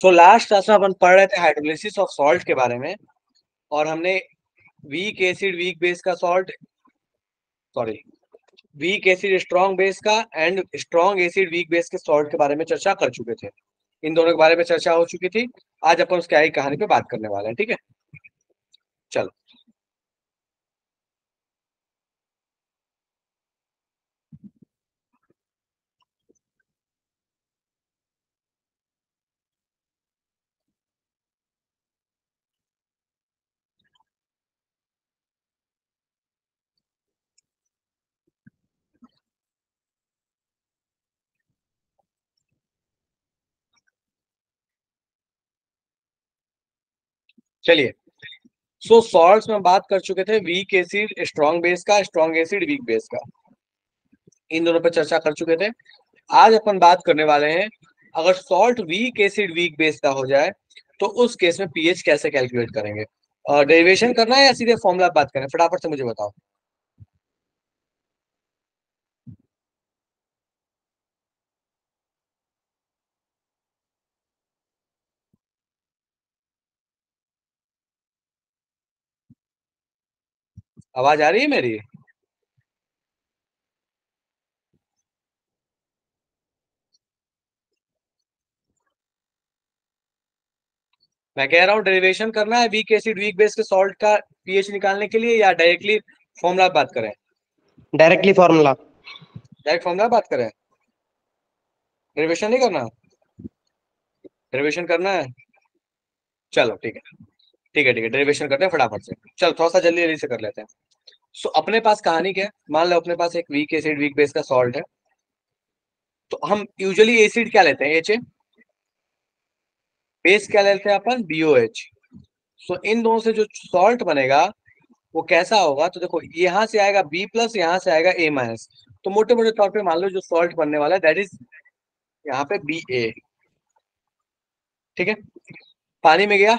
तो last class में अपन पढ़ रहे थे हाइड्रोलिसिस ऑफ सॉल्ट के बारे में, और हमने वीक एसिड वीक बेस का salt, sorry, weak acid strong base का and strong acid weak base के सॉल्ट के बारे में चर्चा कर चुके थे। इन दोनों के बारे में चर्चा हो चुकी थी। आज अपन उसकी आगे कहानी पे बात करने वाले हैं, ठीक है। चलो चलिए। सो सॉल्ट्स में बात कर चुके थे, वीक एसिड स्ट्रॉन्ग बेस का, स्ट्रॉन्ग एसिड वीक बेस का, इन दोनों पे चर्चा कर चुके थे। आज अपन बात करने वाले हैं, अगर salt week acid weak base का हो जाए तो उस केस में पीएच कैसे कैलकुलेट करेंगे। और डेरिवेशन करना है या सीधे फॉर्मूला बात करें, फटाफट से मुझे बताओ। आवाज आ रही है मेरी? मैं कह रहा हूँ डेरिवेशन करना है वीक एसिड वीक बेस के सॉल्ट का पीएच निकालने के लिए, या डायरेक्टली फॉर्मूला बात करें। Directly formula. डायरेक्ट फॉर्मूला बात करें, डेरिवेशन नहीं करना। डेरिवेशन करना है, चलो ठीक है, ठीक है, ठीक है, डेरिवेशन करते हैं फटाफट से। चलो थोड़ा सा जल्दी जल्दी से कर लेते हैं। सो अपने पास कहानी क्या है, मान लो अपने पास एक वीक एसिड वीक बेस का सॉल्ट है। तो हम यूजुअली एसिड क्या लेते हैं, एच ए। बेस क्या लेते हैं अपन, BOH। सो इन दोनों से जो सॉल्ट बनेगा वो कैसा होगा, तो देखो यहाँ से आएगा B+, यहाँ से आएगा A-। तो मोटे मोटे तौर पे मान लो जो सॉल्ट बनने वाला है दैट इज यहाँ पे BA। ठीक है, पानी में गया,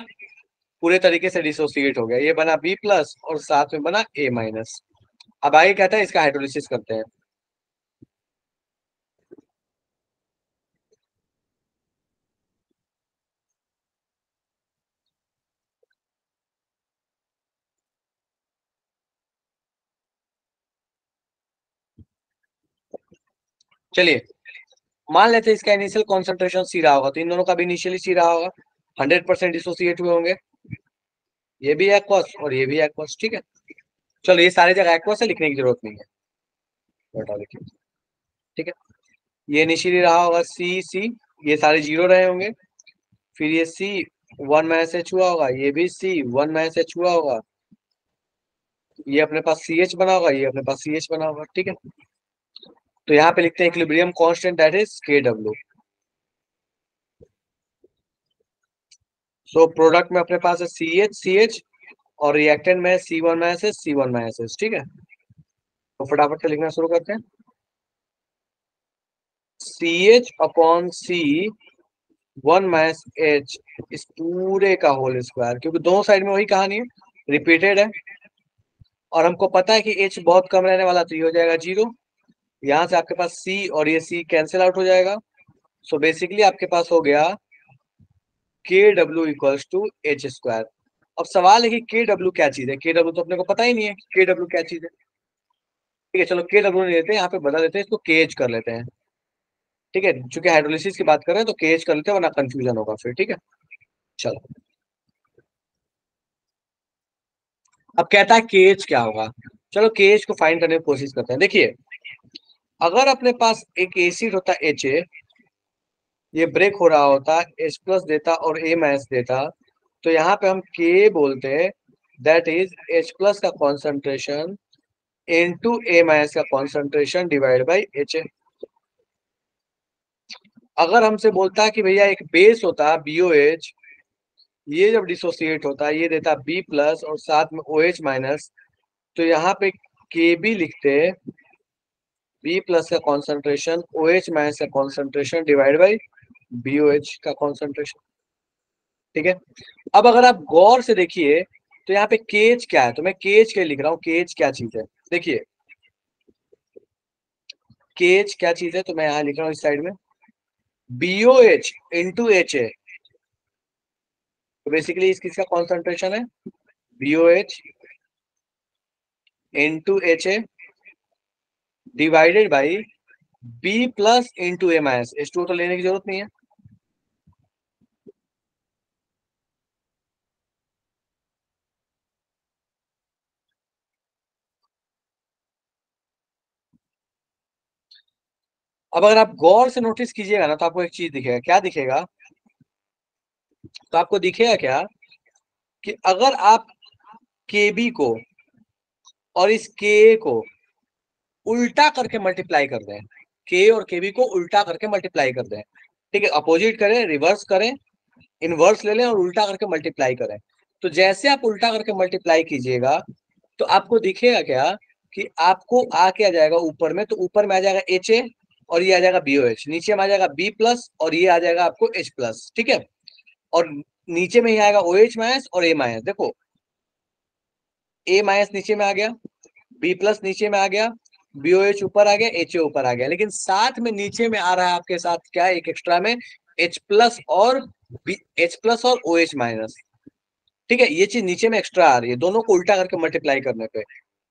पूरे तरीके से डिसोसिएट हो गया, ये बना B+ और साथ में बना A-। अब आगे कहता है इसका हाइड्रोलिसिस करते हैं। चलिए, मान लेते हैं इसका इनिशियल कॉन्सेंट्रेशन सी रहा होगा, तो इन दोनों का भी इनिशियली सी रहा होगा। 100% डिसोसिएट हुए होंगे, ये भी एक्वस और ये भी एक्वस, ठीक है। चलो ये सारी जगह एक्वस है, लिखने की जरूरत नहीं है, बता लिखिए। ठीक है, ये इनिशियली रहा होगा सी सी, ये सारे जीरो रहे होंगे। फिर ये C 1 - H हुआ होगा, ये भी C 1 - H हुआ होगा। ये अपने पास CH बना होगा, ये अपने पास CH बना होगा, ठीक है। तो यहाँ पे लिखते हैं equilibrium constant that is KW। So product में अपने पास है CH और रिएक्टेंट में C 1 - H ठीक है। तो फटाफट से लिखना शुरू करते हैं। CH/C 1 - H इस पूरे का होल स्क्वायर, क्योंकि दोनों साइड में वही कहानी है, रिपीटेड है। और हमको पता है कि H बहुत कम रहने वाला, तो ये हो जाएगा 0। यहाँ से आपके पास C और ये C कैंसिल आउट हो जाएगा। सो बेसिकली आपके पास हो गया KW = H²। अब सवाल है कि KW क्या चीज है। KW तो अपने को पता ही नहीं है कि KW क्या चीज है। ठीक है, चलो KW नहीं लेते, यहाँ पे बदल देते हैं, इसको KH कर लेते हैं। ठीक है, चूंकि हाइड्रोलिसिस की बात कर रहे हैं तो KH कर लेते हैं, वरना कंफ्यूजन होगा फिर, ठीक है। चलो, अब कहता है KH क्या होगा। चलो KH को फाइंड करने की कोशिश करते हैं। देखिए, अगर अपने पास एक एसिड होता है HA, ये ब्रेक हो रहा होता, H+ देता और A- देता, तो यहाँ पे हम K बोलते हैं, दैट इज H+ का कॉन्सेंट्रेशन इनटू A- का कॉन्सेंट्रेशन डिवाइड बाई HA। अगर हमसे बोलता है कि भैया एक बेस होता है BOH, ये जब डिसोसिएट होता है ये देता B+ और साथ में OH-, तो यहाँ पे KB लिखते B+ का कॉन्सेंट्रेशन OH- का कॉन्सेंट्रेशन डिवाइड बाई BOH का कॉन्सेंट्रेशन। ठीक है, अब अगर आप गौर से देखिए तो यहाँ पे केज क्या है, तो मैं केज के लिख रहा हूँ, केज क्या चीज है। देखिए, केज क्या चीज है, तो मैं यहाँ लिख रहा हूँ इस साइड में BOH इंटू HA। तो बेसिकली इस किसका कॉन्सेंट्रेशन है, BOH into HA divided by B plus into A minus, H2O तो लेने की जरूरत नहीं है। अब अगर आप गौर से नोटिस कीजिएगा ना तो आपको एक चीज दिखेगा, क्या दिखेगा, तो आपको दिखेगा क्या कि अगर आप KB को और इस KA को उल्टा करके मल्टीप्लाई कर दें, K और KB को उल्टा करके मल्टीप्लाई कर दें, ठीक है, अपोजिट करें, रिवर्स करें, इनवर्स ले लें और उल्टा करके मल्टीप्लाई करें, तो जैसे आप उल्टा करके मल्टीप्लाई कीजिएगा तो आपको दिखेगा क्या कि आपको आ क्या जाएगा ऊपर में, तो ऊपर में आ जाएगा HA और ये आ जाएगा BOH, नीचे में आ जाएगा B प्लस और ये आ जाएगा आपको H प्लस, ठीक है, और नीचे में ही आएगा OH माइनस और A माइनस। देखो A माइनस नीचे में आ गया, B प्लस नीचे में आ गया, BOH ऊपर आ गया, HA ऊपर आ गया, लेकिन साथ में नीचे में आ रहा है आपके साथ क्या, एक एक्स्ट्रा में H प्लस और H प्लस और OH माइनस, ठीक है, ये चीज नीचे में एक्स्ट्रा आ रही है, दोनों को उल्टा करके मल्टीप्लाई करने पे।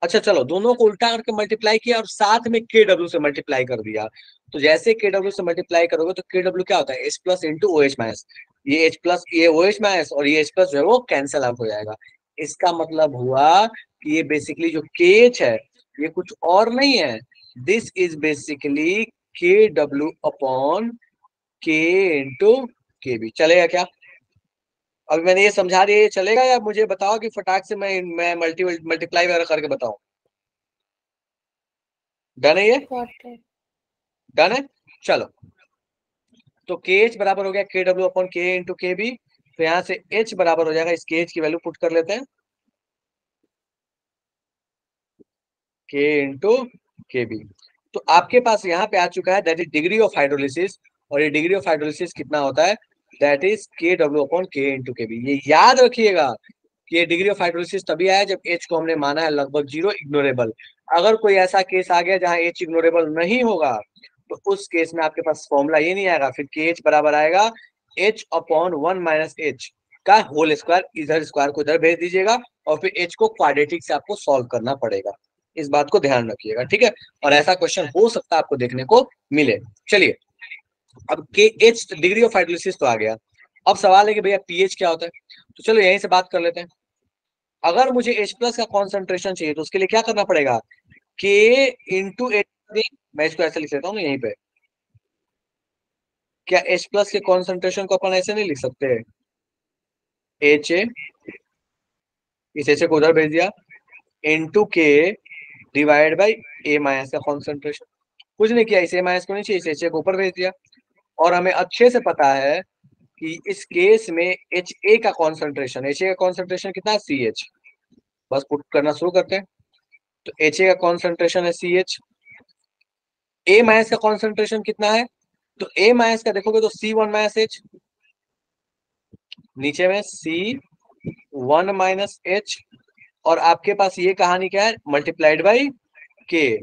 अच्छा चलो, दोनों को उल्टा करके मल्टीप्लाई किया और साथ में KW से मल्टीप्लाई कर दिया, तो जैसे KW से मल्टीप्लाई करोगे तो KW क्या होता है, H plus into OH minus, ये H प्लस ये OH माइनस और ये H प्लस जो है वो कैंसिल आउट हो जाएगा। इसका मतलब हुआ कि ये बेसिकली जो KH है ये कुछ और नहीं है, this is basically KW upon K into KB। चलेगा क्या, अभी मैंने ये समझा दिया, ये चलेगा, या मुझे बताओ कि फटाक से मैं मल्टीप्लाई वगैरह करके बताऊं। डन है ये, डन है, चलो, तो KH बराबर हो गया KW upon K into KB, तो यहां से H बराबर हो जाएगा, इस KH की वैल्यू पुट कर लेते हैं, K इंटू KB, तो आपके पास यहाँ पे आ चुका है that is degree of hydrolysis, और ये डिग्री ऑफ हाइड्रोलिसिस कितना होता है, that is KW upon K into KB। ये याद रखिएगा कि ये डिग्री ऑफ हाइड्रोलिसिस तभी आया जब H को हमने माना है लगभग जीरो, इग्नोरेबल। अगर कोई ऐसा केस आ गया जहां H इग्नोरेबल नहीं होगा तो उस केस में आपके पास फॉर्मूला ये नहीं आएगा, फिर KH बराबर आएगा H अपॉन 1 माइनस H का होल स्क्वायर, इधर स्क्वायर को इधर भेज दीजिएगा और फिर H को क्वाड्रेटिक से आपको सॉल्व करना पड़ेगा, इस बात को ध्यान रखिएगा, ठीक है, और ऐसा क्वेश्चन हो सकता है आपको देखने को मिले। चलिए, अब KH डिग्री ऑफ हाइड्रोलिसिस तो आ गया, अब सवाल है कि भैया पीएच क्या होता है, तो चलो यहीं से बात कर लेते हैं। अगर मुझे H प्लस का कॉन्सेंट्रेशन चाहिए तो उसके लिए क्या करना पड़ेगा, K इंटू एच, मैं इसको ऐसे लिख लेता हूँ यहीं पे, क्या H प्लस के कॉन्सेंट्रेशन को अपन ऐसे नहीं लिख सकते, HA, इस HA को उधर भेज दिया, into K divide by A minus का कॉन्सेंट्रेशन, कुछ नहीं किया, इस A माइनस को नीचे, इस HA को ऊपर भेज दिया, और हमें अच्छे से पता है कि इस केस में HA का कॉन्सेंट्रेशन, HA का कॉन्सेंट्रेशन कितना है, CH, बस पुट करना शुरू करते हैं, तो HA का कॉन्सेंट्रेशन है CH, A माइनस का कॉन्सेंट्रेशन कितना है, तो A माइनस का देखोगे तो C1 माइनस H, नीचे में C1 माइनस H, और आपके पास ये कहानी क्या है, मल्टीप्लाइड बाई K,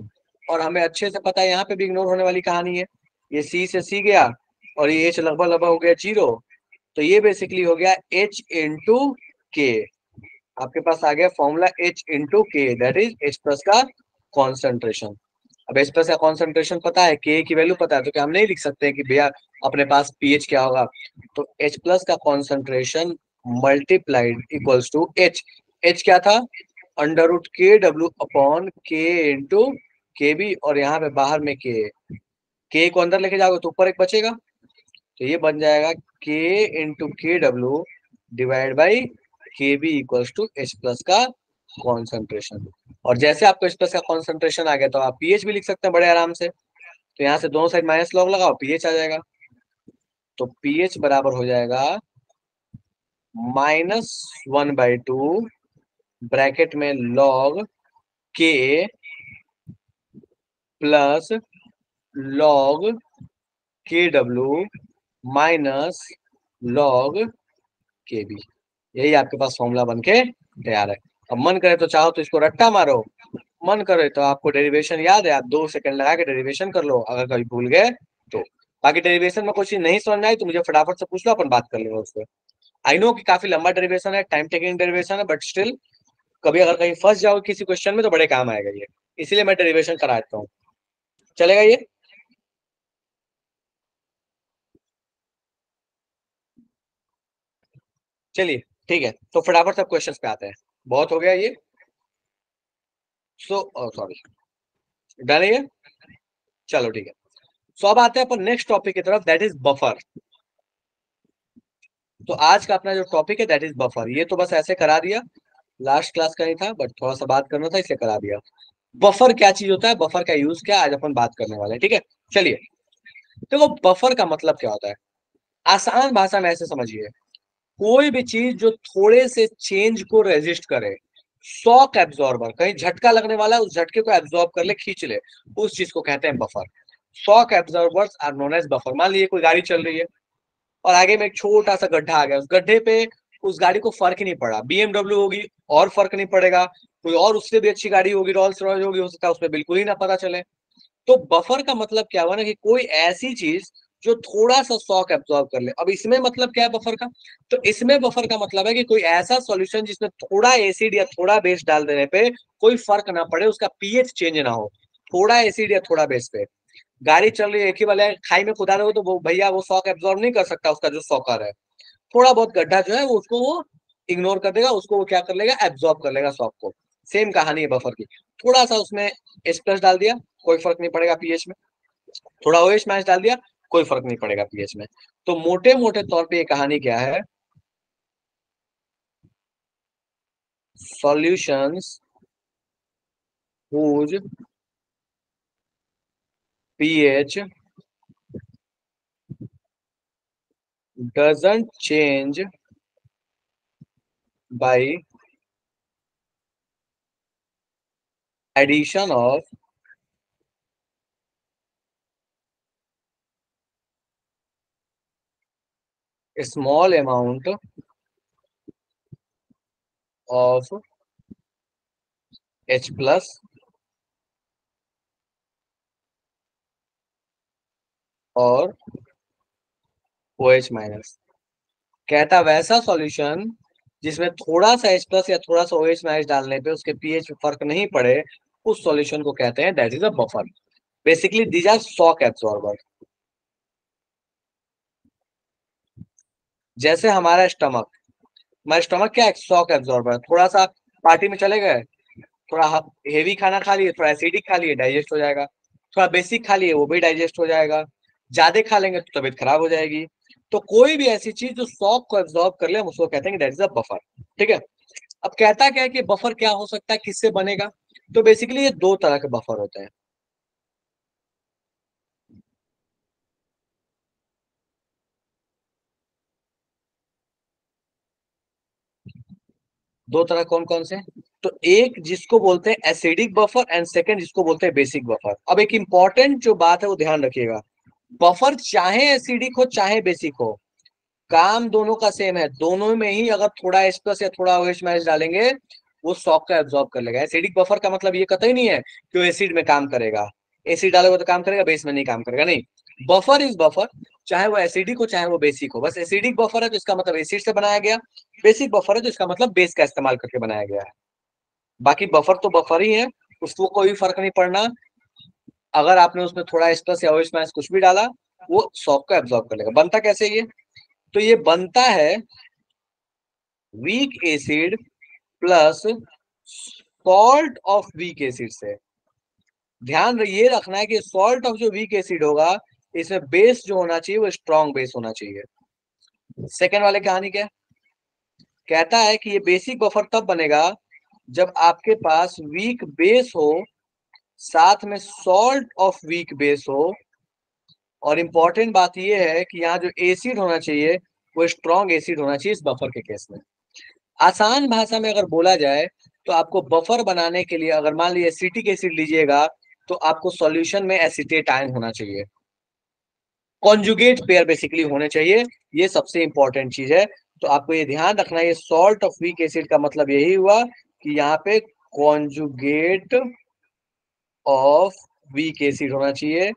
और हमें अच्छे से पता है यहाँ पे भी इग्नोर होने वाली कहानी है, ये C से C गया और ये H लगभग लगभग हो गया 0, तो ये बेसिकली हो गया H इंटू K, आपके पास आ गया formula H into K, that is H plus का कॉन्सेंट्रेशन। अब H प्लस का कॉन्सेंट्रेशन पता है, K की वैल्यू पता है, तो क्या हम नहीं लिख सकते हैं कि भैया अपने पास पीएच क्या होगा, तो H प्लस का concentration multiplied equals to H, H क्या था, under root KW upon K into KB, और यहाँ पे बाहर में K को अंदर लेके जाओगे तो ऊपर एक बचेगा, तो ये बन जाएगा K into KW divide by KB equals to H plus का कॉन्सेंट्रेशन। और जैसे आपको H प्लस का कॉन्सेंट्रेशन आ गया तो आप पीएच भी लिख सकते हैं बड़े आराम से, तो यहाँ से दोनों साइड माइनस लॉग लगाओ, पीएच आ जाएगा, तो पीएच बराबर हो जाएगा -1/2 ब्रैकेट में log K plus log KW minus log KB, यही आपके पास फॉर्मूला बन के तैयार है। अब मन करे तो चाहो तो इसको रट्टा मारो, मन करे तो आपको डेरिवेशन याद है, आप 2 सेकंड लगा के डेरिवेशन कर लो, अगर कभी भूल गए तो। बाकी डेरिवेशन में कुछ चीज नहीं समझ में आई तो मुझे फटाफट से पूछ लो, अपन बात कर लेंगे उस पर। आई नो कि काफी लंबा डेरिवेशन है, टाइम टेकिंग डेरिवेशन है, बट स्टिल कभी अगर कहीं फंस जाओ किसी क्वेश्चन में तो बड़े काम आएगा ये, इसीलिए मैं डेरिवेशन करा देता हूँ। चलेगा ये? चलिए ठीक है, तो फटाफट सब क्वेश्चंस पे आते हैं, बहुत हो गया ये। सो सॉरी, डन है ये? चलो ठीक है। सो अब आते हैं अपन नेक्स्ट टॉपिक की तरफ, दैट इज बफर। तो आज का अपना जो टॉपिक है दैट इज बफर। ये तो बस ऐसे करा दिया, लास्ट क्लास का ही था, बट थोड़ा सा बात करना था इसलिए करा दिया। बफर क्या चीज होता है, बफर का यूज क्या है, आज अपन बात करने वाले हैं, ठीक है। चलिए, देखो बफर का मतलब क्या होता है, आसान भाषा में ऐसे समझिए, कोई भी चीज जो थोड़े से चेंज को रेजिस्ट करे, शॉक एब्जॉर्बर, कहीं झटका लगने वाला है उस झटके को एब्जॉर्ब कर ले, खींच ले, उस चीज को कहते हैं buffer. Shock absorbers are known as buffer. मान लीजिए कोई गाड़ी चल रही है और आगे में एक छोटा सा गड्ढा आ गया, उस गड्ढे पे उस गाड़ी को फर्क ही नहीं पड़ा, बीएमडब्ल्यू होगी और फर्क नहीं पड़ेगा, कोई और उससे भी अच्छी गाड़ी होगी, रॉल्स रॉयस होगी, हो सकता है उसमें बिल्कुल ही ना पता चले। तो बफर का मतलब क्या हुआ ना, कि कोई ऐसी चीज जो थोड़ा सा शॉक एब्जॉर्ब कर ले। अब इसमें मतलब क्या है बफर का, तो इसमें बफर का मतलब है कि कोई ऐसा सॉल्यूशन जिसमें थोड़ा एसिड या थोड़ा बेस डाल देने पे कोई फर्क ना पड़े, उसका पीएच चेंज ना हो, थोड़ा एसिड या थोड़ा बेस पे। गाड़ी चल रही है, एक ही वाले खाई में खुदा रहे हो तो वो भैया वो शॉक एब्जॉर्ब नहीं कर सकता, उसका जो शॉकर है, थोड़ा बहुत गड्ढा जो है वो उसको वो इग्नोर कर देगा, उसको वो क्या कर लेगा, एब्जॉर्ब कर लेगा शॉक को। सेम कहानी है बफर की। थोड़ा सा उसमें एस प्लस डाल दिया, कोई फर्क नहीं पड़ेगा पीएच में, थोड़ा ओएच मैच डाल दिया, कोई फर्क नहीं पड़ेगा पीएच में। तो मोटे मोटे तौर पे ये कहानी क्या है, solutions whose pH doesn't change by addition of a small amount of H plus और OH माइनस। कहता वैसा सॉल्यूशन जिसमें थोड़ा सा H प्लस या थोड़ा सा OH माइनस डालने पे उसके पीएच में फर्क नहीं पड़े, उस सॉल्यूशन को कहते हैं that is a buffer. Basically these are shock absorber. जैसे हमारा स्टमक, हमारा स्टमक क्या है, शॉक एब्जॉर्बर। थोड़ा सा पार्टी में चले गए, थोड़ा हेवी खाना खा लिए, थोड़ा एसिडिक खा लिए, डाइजेस्ट हो जाएगा, थोड़ा बेसिक खा लिए वो भी डाइजेस्ट हो जाएगा, ज्यादा खा लेंगे तो तबीयत खराब हो जाएगी। तो कोई भी ऐसी चीज जो शॉक को एब्जॉर्ब कर ले, हम उसको कहते हैं दैट इज अ बफर, ठीक है। अब कहता क्या है कि बफर क्या हो सकता है, किससे बनेगा, तो बेसिकली ये दो तरह के बफर होते हैं। दो तरह कौन कौन से, तो एक जिसको बोलते हैं एसिडिक बफर एंड सेकंड जिसको बोलते हैं बेसिक बफर। अब एक इंपॉर्टेंट जो बात है वो ध्यान रखिएगा, बफर चाहे एसिडिक हो चाहे बेसिक हो, काम दोनों का सेम है। दोनों में ही अगर थोड़ा एच प्लस या थोड़ा OH माइनस डालेंगे वो शॉक का एब्जॉर्ब कर लेगा। एसिडिक बफर का मतलब ये कतई नहीं है कि वो एसिड में काम करेगा, एसिड डालोगे तो काम करेगा, बेस में नहीं काम करेगा, नहीं। बफर इज बफर, चाहे वो एसिडिक हो चाहे वो बेसिक हो। बस एसिडिक बफर है तो इसका मतलब एसिड से बनाया गया, बेसिक बफर है तो इसका मतलब बेस का इस्तेमाल करके बनाया गया है। बाकी बफर तो बफर ही है, उसको कोई फर्क नहीं पड़ना। अगर आपने उसमें थोड़ा एच प्लस या OH माइनस कुछ भी डाला, वो शॉक को एब्जॉर्ब कर लेगा। बनता कैसे ये, तो ये बनता है weak acid plus salt of weak acid से। ध्यान ये रखना है कि सॉल्ट ऑफ जो वीक एसिड होगा, इसमें बेस जो होना चाहिए वो स्ट्रॉन्ग बेस होना चाहिए। सेकेंड वाले कहानी क्या है? कहता है कि ये बेसिक बफर तब बनेगा जब आपके पास वीक बेस हो, साथ में सॉल्ट ऑफ वीक बेस हो, और इंपॉर्टेंट बात यह है कि यहाँ जो एसिड होना चाहिए वो स्ट्रॉन्ग एसिड होना चाहिए इस बफर के केस में। आसान भाषा में अगर बोला जाए तो आपको बफर बनाने के लिए अगर मान लीजिए एसिटिक एसिड लीजिएगा तो आपको सॉल्यूशन में एसीटेट आयन होना चाहिए, कॉन्जुगेट पेयर बेसिकली होने चाहिए। ये सबसे इंपॉर्टेंट चीज है। तो आपको ये ध्यान रखना है, ये सॉल्ट ऑफ वीक एसिड का मतलब यही हुआ कि यहाँ पे कॉन्जुगेट ऑफ वीक एसिड होना चाहिए,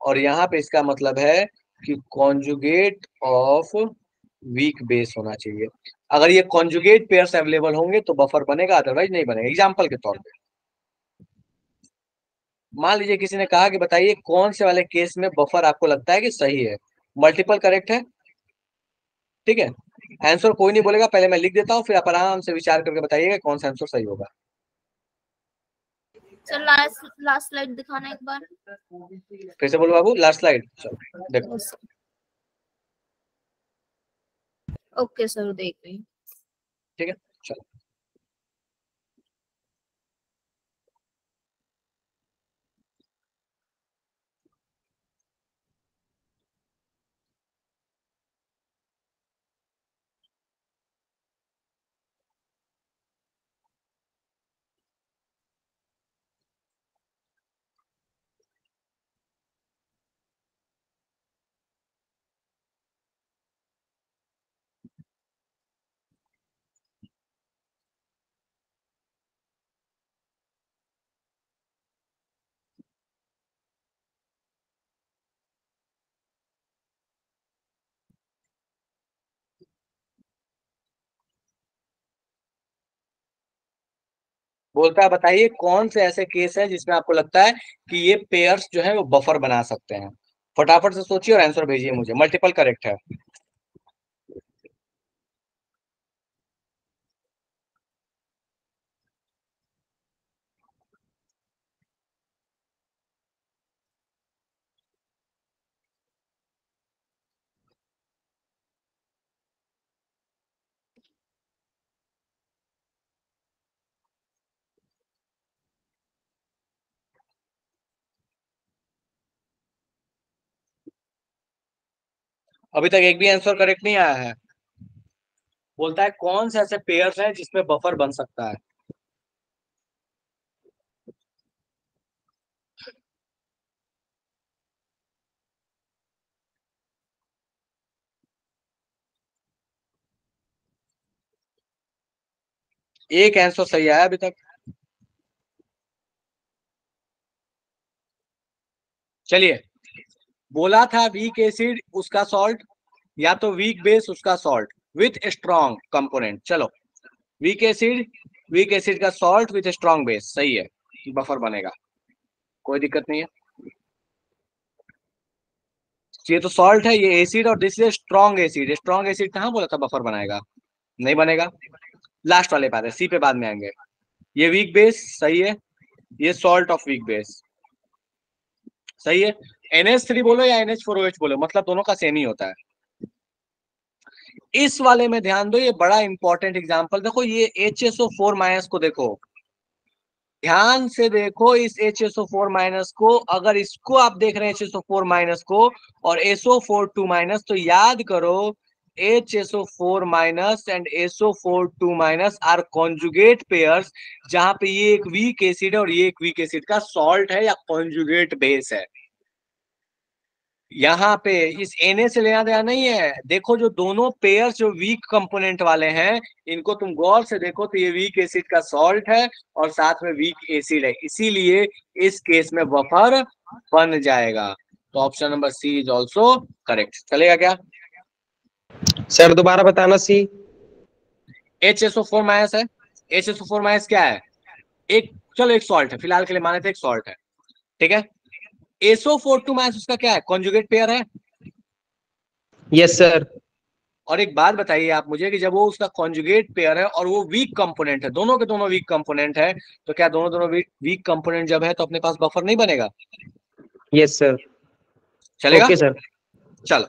और यहाँ पे इसका मतलब है कि कॉन्जुगेट ऑफ वीक बेस होना चाहिए। अगर ये कॉन्जुगेट पेयर्स अवेलेबल होंगे तो बफर बनेगा, अदरवाइज नहीं बनेगा। एग्जाम्पल के तौर पे मान लीजिए किसी ने कहा कि बताइए कौन से वाले केस में बफर आपको लगता है कि सही है। मल्टीपल करेक्ट है, ठीक है। आंसर कोई नहीं बोलेगा, पहले मैं लिख देता हूँ, फिर आप आराम से विचार करके बताइएगा कौन सा आंसर सही होगा। सर लास्ट लास्ट स्लाइड दिखाना एक बार। फिर से बोलो बाबू, लास्ट स्लाइड। चलो देखो, ओके सर देख रही हूँ। ठीक है चलो। बोलता है बताइए कौन से ऐसे केस है जिसमें आपको लगता है कि ये पेयर्स जो है वो बफर बना सकते हैं। फटाफट से सोचिए और आंसर भेजिए मुझे। मल्टीपल करेक्ट है। अभी तक एक भी आंसर करेक्ट नहीं आया है। बोलता है कौन से ऐसे पेयर्स हैं जिसमें बफर बन सकता है। एक आंसर सही आया अभी तक। चलिए, बोला था वीक एसिड उसका सॉल्ट, या तो वीक बेस उसका सॉल्ट विथ स्ट्रॉन्ग कंपोनेंट। चलो, वीक एसिड का सॉल्ट विथ स्ट्रॉन्ग बेस सही है, बफर बनेगा, कोई दिक्कत नहीं है। ये तो सॉल्ट है, ये एसिड, और this is strong acid. Strong acid कहाँ बोला था बफर बनाएगा, नहीं बनेगा। लास्ट वाले पे आते हैं, सी पे बाद में आएंगे। ये वीक बेस सही है, ये सॉल्ट ऑफ वीक बेस सही है। NH3 बोलो या NH4OH बोलो, मतलब दोनों का सेम ही होता है। इस वाले में ध्यान दो, ये बड़ा इंपॉर्टेंट एग्जांपल देखो, ये HSO4- को देखो, ध्यान से देखो इस HSO4- को। अगर इसको आप देख रहे हैं HSO4- को और SO42-, तो याद करो HSO4- and SO42- are conjugate pairs, जहां पे ये एक वीक एसिड है और ये एक वीक एसिड का सॉल्ट है या कॉन्जुगेट बेस है। यहाँ पे इस Na से लेना देना नहीं है। देखो जो दोनों पेयर्स जो वीक कंपोनेंट वाले हैं, इनको तुम गौर से देखो तो ये वीक एसिड का सॉल्ट है और साथ में वीक एसिड है, इसीलिए इस केस में बफर बन जाएगा। तो option number C is also correct. चलेगा क्या? सर दोबारा बताना सी। HSO4- है। HSO4- क्या है? एक, चलो एक सॉल्ट है, फिलहाल के लिए माने थे एक सॉल्ट है, ठीक है। SO42- उसका क्या है? कॉन्जुगेट पेयर है। Yes sir. और एक बात बताइए आप मुझे कि जब वो उसका कॉन्जुगेट पेयर है और वो वीक कंपोनेंट है, दोनों के दोनों वीक कंपोनेंट है, तो क्या दोनों दोनों वीक कंपोनेंट जब है तो अपने पास बफर नहीं बनेगा? Yes sir. चलेगा? Okay sir. चलो,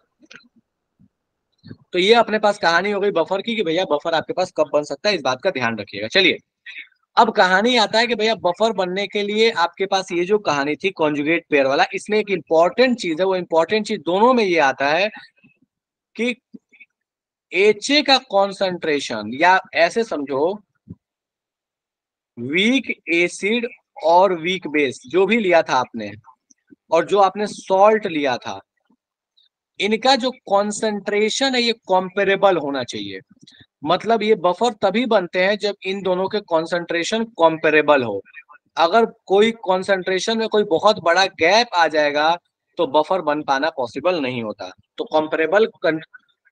तो ये अपने पास कहानी हो गई बफर की, कि भैया बफर आपके पास कब बन सकता है, इस बात का ध्यान रखिएगा। चलिए, अब कहानी आता है कि भैया बफर बनने के लिए आपके पास ये जो कहानी थी कॉन्जुगेट पेयर वाला, इसमें एक इंपॉर्टेंट चीज है। वो इंपॉर्टेंट चीज दोनों में ये आता है कि HA का कॉन्सेंट्रेशन, या ऐसे समझो वीक एसिड और वीक बेस जो भी लिया था आपने, और जो आपने सॉल्ट लिया था, इनका जो कॉन्सेंट्रेशन है ये कॉम्पेरेबल होना चाहिए। मतलब ये बफर तभी बनते हैं जब इन दोनों के कॉन्सेंट्रेशन कॉम्पेरेबल हो। अगर कोई कॉन्सेंट्रेशन में कोई बहुत बड़ा गैप आ जाएगा तो बफर बन पाना पॉसिबल नहीं होता। तो कॉम्पेरेबल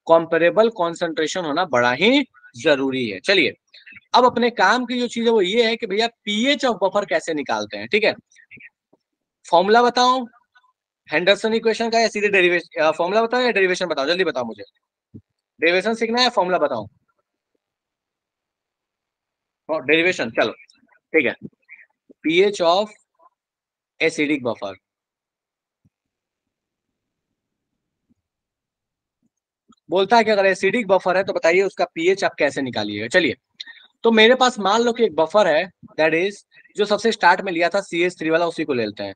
कॉम्परेबल कॉन्सेंट्रेशन होना बड़ा ही जरूरी है। चलिए अब अपने काम की जो चीज है वो ये है कि भैया पीएच ऑफ बफर कैसे निकालते हैं। ठीक है, फॉर्मूला बताओ हेंडरसन इक्वेशन का, या सीधे डेरिवेशन फॉर्मूला बताओ या डेरिवेशन बताओ, जल्दी बताओ मुझे। डेरिवेशन सीखना है, फॉर्मूला बताओ। डेरिवेशन, चलो ठीक है। पीएच ऑफ एसिडिक बफर, बोलता है कि अगर एसिडिक बफर है तो बताइए उसका पीएच आप कैसे निकालिएगा। चलिए तो मेरे पास मान लो कि एक बफर है, दैट इज जो सबसे स्टार्ट में लिया था CH3 वाला, उसी को ले लेते हैं।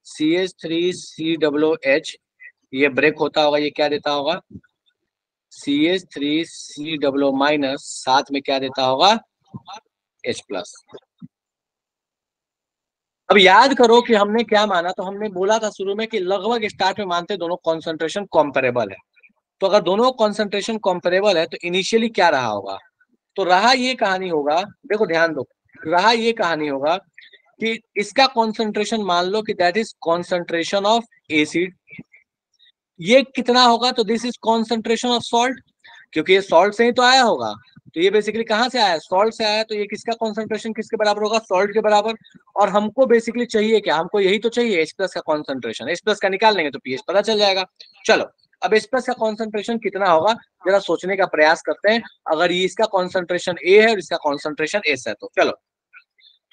CH3COOH, ये ब्रेक होता होगा, ये क्या देता होगा CH3COO माइनस, साथ में क्या देता होगा H+। अब याद करो कि हमने क्या माना, तो हमने बोला था शुरू में कि लगभग स्टार्ट में मानते दोनों कॉन्सेंट्रेशन कॉम्पेरेबल है। तो अगर दोनों कॉन्सेंट्रेशन कॉम्पेरेबल है तो इनिशियली क्या रहा होगा, तो रहा ये कहानी होगा, देखो ध्यान दो, रहा ये कहानी होगा कि इसका कॉन्सेंट्रेशन मान लो कि that is concentration of acid, ये कितना होगा, तो this is concentration of salt, क्योंकि ये सॉल्ट से ही तो आया होगा। तो ये बेसिकली कहाँ से आया, सॉल्ट से आया, तो ये किसका कॉन्सेंट्रेशन किसके बराबर होगा, सॉल्ट के बराबर। और हमको बेसिकली चाहिए क्या, हमको यही तो चाहिए H+ का कॉन्सेंट्रेशन, H+ का निकाल लेंगे तो पीएच पता चल जाएगा। चलो अब H+ का कॉन्सेंट्रेशन कितना होगा जरा सोचने का प्रयास करते हैं। अगर ये इसका कॉन्सेंट्रेशन A है और इसका कॉन्सेंट्रेशन S है, तो चलो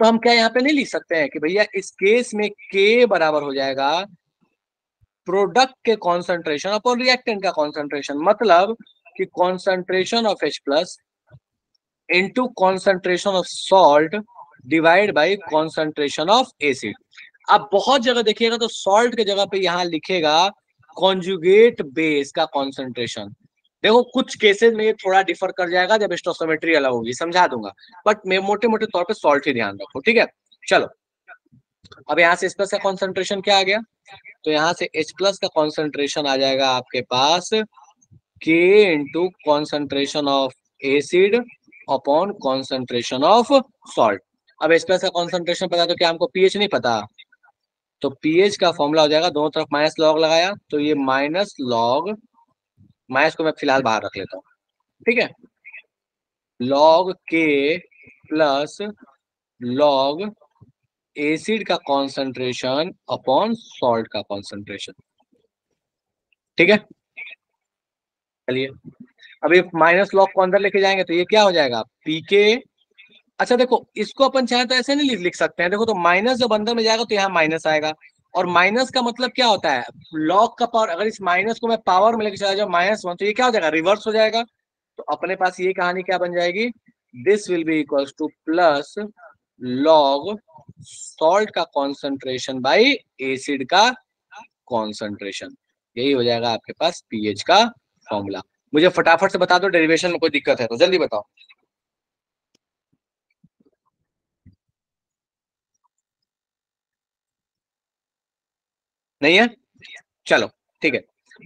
तो हम क्या यहाँ पे नहीं लिख सकते हैं कि भैया इस केस में K बराबर हो जाएगा प्रोडक्ट के कॉन्सेंट्रेशन अपॉन रिएक्टेंट का कॉन्सेंट्रेशन, मतलब कि concentration of H+ into concentration of salt divide by concentration of acid. अब बहुत जगह देखिएगा तो सॉल्ट के जगह पे यहाँ लिखेगा कॉन्जुगेट बेस का कॉन्सेंट्रेशन। देखो कुछ केसेस में ये थोड़ा डिफर कर जाएगा जब स्टोइकियोमेट्री अलग होगी, समझा दूंगा, बट मैं मोटे मोटे तौर पे सॉल्ट ही ध्यान रखो। ठीक है, चलो अब यहाँ से H+ का कॉन्सेंट्रेशन क्या आ गया, तो यहाँ से H+ का कॉन्सेंट्रेशन आ जाएगा आपके पास K into concentration of acid upon concentration of salt. अब H+ का कॉन्सेंट्रेशन पता तो क्या हमको पीएच नहीं पता, तो पीएच का फॉर्मूला हो जाएगा, दोनों तरफ माइनस लॉग लगाया तो ये माइनस लॉग, माइनस को मैं फिलहाल बाहर रख लेता हूँ, ठीक है, लॉग के प्लस लॉग एसिड का कॉन्सेंट्रेशन अपॉन सॉल्ट का कॉन्सेंट्रेशन। ठीक है, चलिए अब ये माइनस लॉग को अंदर लेके जाएंगे तो ये क्या हो जाएगा पीके। अच्छा देखो इसको अपन चाहे तो ऐसे नहीं लिख सकते हैं, देखो तो माइनस जब अंदर में जाएगा तो यहाँ माइनस आएगा, और माइनस का मतलब क्या होता है, लॉग का पावर, अगर इस माइनस को मैं पावर में लेके चला जाऊँ -1 तो ये क्या हो जाएगा रिवर्स हो जाएगा। तो अपने पास ये कहानी क्या बन जाएगी, this will be equals two plus log salt का कॉन्सेंट्रेशन बाई एसिड का कॉन्सेंट्रेशन, यही हो जाएगा आपके पास पीएच का फॉर्मूला। मुझे फटाफट से बता दो डेरिवेशन में कोई दिक्कत है तो जल्दी बताओ। नहीं है, चलो ठीक है।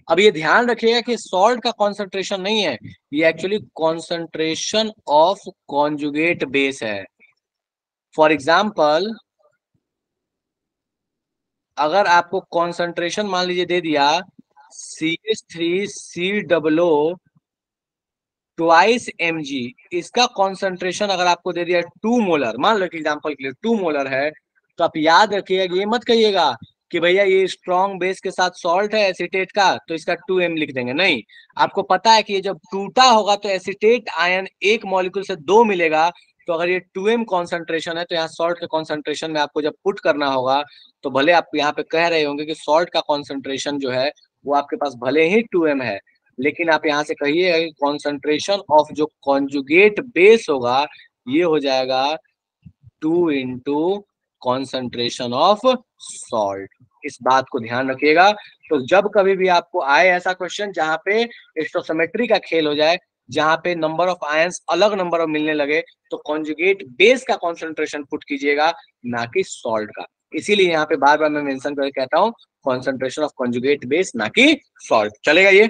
अब ये ध्यान रखिएगा कि सॉल्ट का कॉन्सेंट्रेशन नहीं है, ये actually concentration of conjugate base है। फॉर एग्जाम्पल अगर आपको कॉन्सेंट्रेशन मान लीजिए दे दिया CH3COO ट्वाइस mg, इसका कॉन्सेंट्रेशन अगर आपको दे दिया 2 मोलर, मान लो कि एग्जांपल के लिए 2 मोलर है, तो आप याद रखिएगा, ये मत कहिएगा कि भैया ये स्ट्रॉन्ग बेस के साथ सॉल्ट है एसिटेट का तो इसका 2m लिख देंगे, नहीं, आपको पता है कि ये जब टूटा होगा तो एसिटेट आयन एक मॉलिक्यूल से 2 मिलेगा, तो अगर ये 2m कॉन्सेंट्रेशन है तो यहाँ सॉल्ट के कॉन्सेंट्रेशन में आपको जब पुट करना होगा तो भले आप यहाँ पे कह रहे होंगे कि सॉल्ट का कॉन्सेंट्रेशन जो है वो आपके पास भले ही 2m है, लेकिन आप यहाँ से कहिए कॉन्सेंट्रेशन ऑफ जो कॉन्जुगेट बेस होगा ये हो जाएगा 2 इंटू कॉन्सेंट्रेशन ऑफ सॉल्ट। इस बात को ध्यान रखिएगा। तो जब कभी भी आपको आए ऐसा क्वेश्चन जहां पे स्टोइकियोमेट्री का खेल हो जाए, जहां पे नंबर ऑफ आयंस अलग नंबर ऑफ मिलने लगे, तो कॉन्जुगेट बेस का कॉन्सेंट्रेशन पुट कीजिएगा, ना कि सॉल्ट का। इसीलिए यहाँ पे बार बार मैं मेंशन करके कहता हूँ कॉन्सेंट्रेशन ऑफ कॉन्जुगेट बेस, ना कि सॉल्ट। चलेगा ये?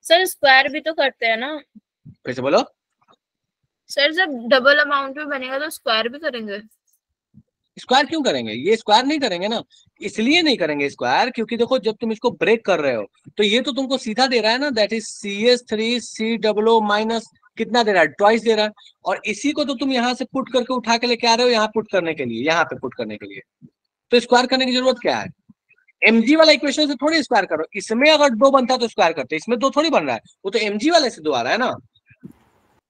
सर स्क्वायर भी तो करते हैं ना? फिर से बोलो। सर जब डबल अमाउंट में बनेगा तो स्क्वायर भी करेंगे? स्क्वायर क्यों करेंगे? ये स्क्वायर नहीं करेंगे ना, इसलिए नहीं करेंगे स्क्वायर क्योंकि देखो जब तुम इसको ब्रेक कर रहे हो तो ये तो तुमको सीधा दे रहा है ना, दैट इज CH3COO माइनस कितना दे रहा है, ट्वाइस दे रहा है। और इसी को तो तुम यहाँ से पुट करके उठा के लेके आ रहे हो यहाँ पुट करने के लिए, यहाँ पे पुट करने के लिए, तो स्क्वायर करने की जरूरत क्या है? mg वाला इक्वेशन से थोड़ी स्क्वायर करो, इसमें अगर 2 बनता तो स्क्वायर करते, इसमें 2 थोड़ी बन रहा है, वो तो mg वाले से 2 आ रहा है ना।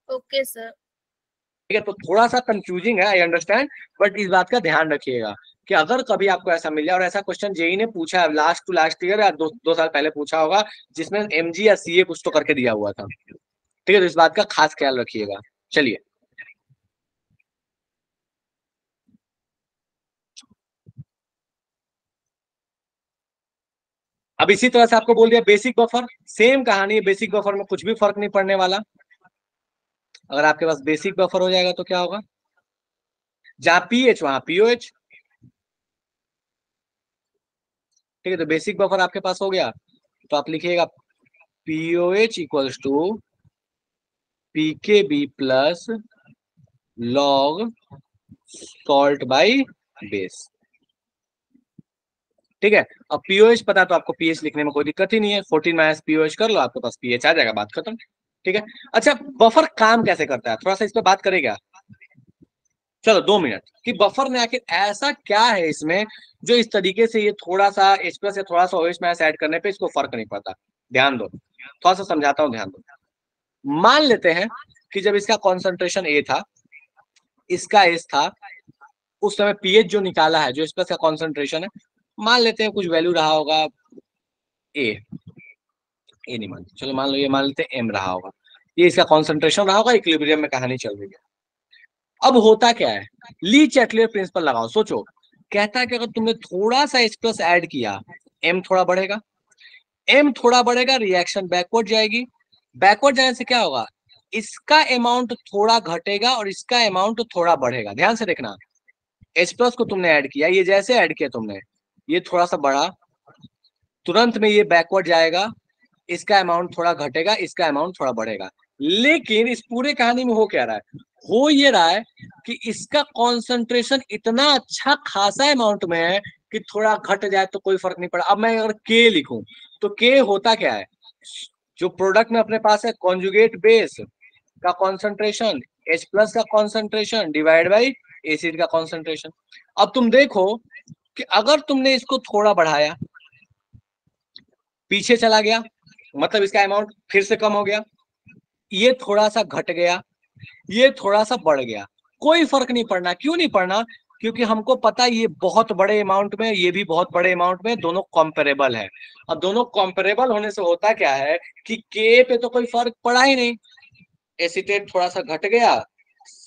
Okay sir. ठीक है, तो थोड़ा सा कंफ्यूजिंग है, आई अंडरस्टैंड, बट इस बात का ध्यान रखिएगा कि अगर कभी आपको ऐसा मिल जाए, और ऐसा क्वेश्चन जेई ने पूछा है लास्ट टू लास्ट ईयर या 2 साल पहले पूछा होगा, जिसमें mg या ca कुछ तो करके दिया हुआ था। ठीक है, तो इस बात का खास ख्याल रखिएगा। चलिए, अब इसी तरह से आपको बोल दिया बेसिक बफर, सेम कहानी है, बेसिक बफर में कुछ भी फर्क नहीं पड़ने वाला। अगर आपके पास बेसिक बफर हो जाएगा तो क्या होगा, जहां पीएच वहां पीओएच। ठीक है, तो बेसिक बफर आपके पास हो गया, तो आप लिखिएगा pOH equals to pKb plus log salt by base. ठीक है, अब पीओएच पता तो आपको पीएच लिखने में कोई दिक्कत ही नहीं है, 14 माइनस पीओएच कर लो, आपके पास पीएच आ जाएगा, बात खत्म। ठीक है, अच्छा बफर काम कैसे करता है, थोड़ा सा इस पर बात करेगा, चलो 2 मिनट, कि बफर ने आखिर ऐसा क्या है इसमें जो इस तरीके से ये थोड़ा सा H प्लस या थोड़ा सा OH माइनस ऐड करने पे इसको फर्क नहीं पड़ता। ध्यान दो, थोड़ा सा समझाता हूँ, ध्यान दो। मान लेते हैं कि जब इसका कॉन्सेंट्रेशन A था, इसका S था, उस समय पीएच जो निकाला है, जो H प्लस का कॉन्सेंट्रेशन है, मान लेते हैं कुछ वैल्यू रहा होगा ए नहीं मानते, चलो मान लो ये मान लेते हैं M रहा होगा, ये इसका कॉन्सेंट्रेशन रहा होगा, इक्विलिब्रियम में कहानी चल रही है। अब होता क्या है, ली चैटलियर प्रिंसिपल लगाओ, सोचो, कहता है कि अगर तुमने थोड़ा सा H प्लस ऐड किया, M थोड़ा बढ़ेगा, M थोड़ा बढ़ेगा, रिएक्शन बैकवर्ड जाएगी, बैकवर्ड जाने से क्या होगा, इसका अमाउंट थोड़ा घटेगा और इसका अमाउंट थोड़ा बढ़ेगा। ध्यान से देखना, H प्लस को तुमने ऐड किया, ये जैसे ऐड किया तुमने, ये थोड़ा सा बढ़ा, तुरंत में ये बैकवर्ड जाएगा, इसका अमाउंट थोड़ा घटेगा, इसका अमाउंट थोड़ा बढ़ेगा। लेकिन इस पूरे कहानी में हो क्या रहा है, हो ये रहा है कि इसका कॉन्सेंट्रेशन इतना अच्छा खासा अमाउंट में है कि थोड़ा घट जाए तो कोई फर्क नहीं पड़ा। अब मैं अगर के लिखूं तो के होता क्या है, जो प्रोडक्ट में अपने पास है कॉन्जुगेट बेस का कॉन्सेंट्रेशन, H प्लस का कॉन्सेंट्रेशन डिवाइड बाई एसिड का कॉन्सेंट्रेशन। अब तुम देखो कि अगर तुमने इसको थोड़ा बढ़ाया, पीछे चला गया, मतलब इसका अमाउंट फिर से कम हो गया, ये थोड़ा सा घट गया, ये थोड़ा सा बढ़ गया, कोई फर्क नहीं पड़ना। क्यों नहीं पड़ना, क्योंकि हमको पता है ये बहुत बड़े अमाउंट में, ये भी बहुत बड़े अमाउंट में, दोनों कॉम्पेरेबल है। अब दोनों कॉम्पेरेबल होने से होता क्या है कि के पे तो कोई फर्क पड़ा ही नहीं, एसीटेट थोड़ा सा घट गया,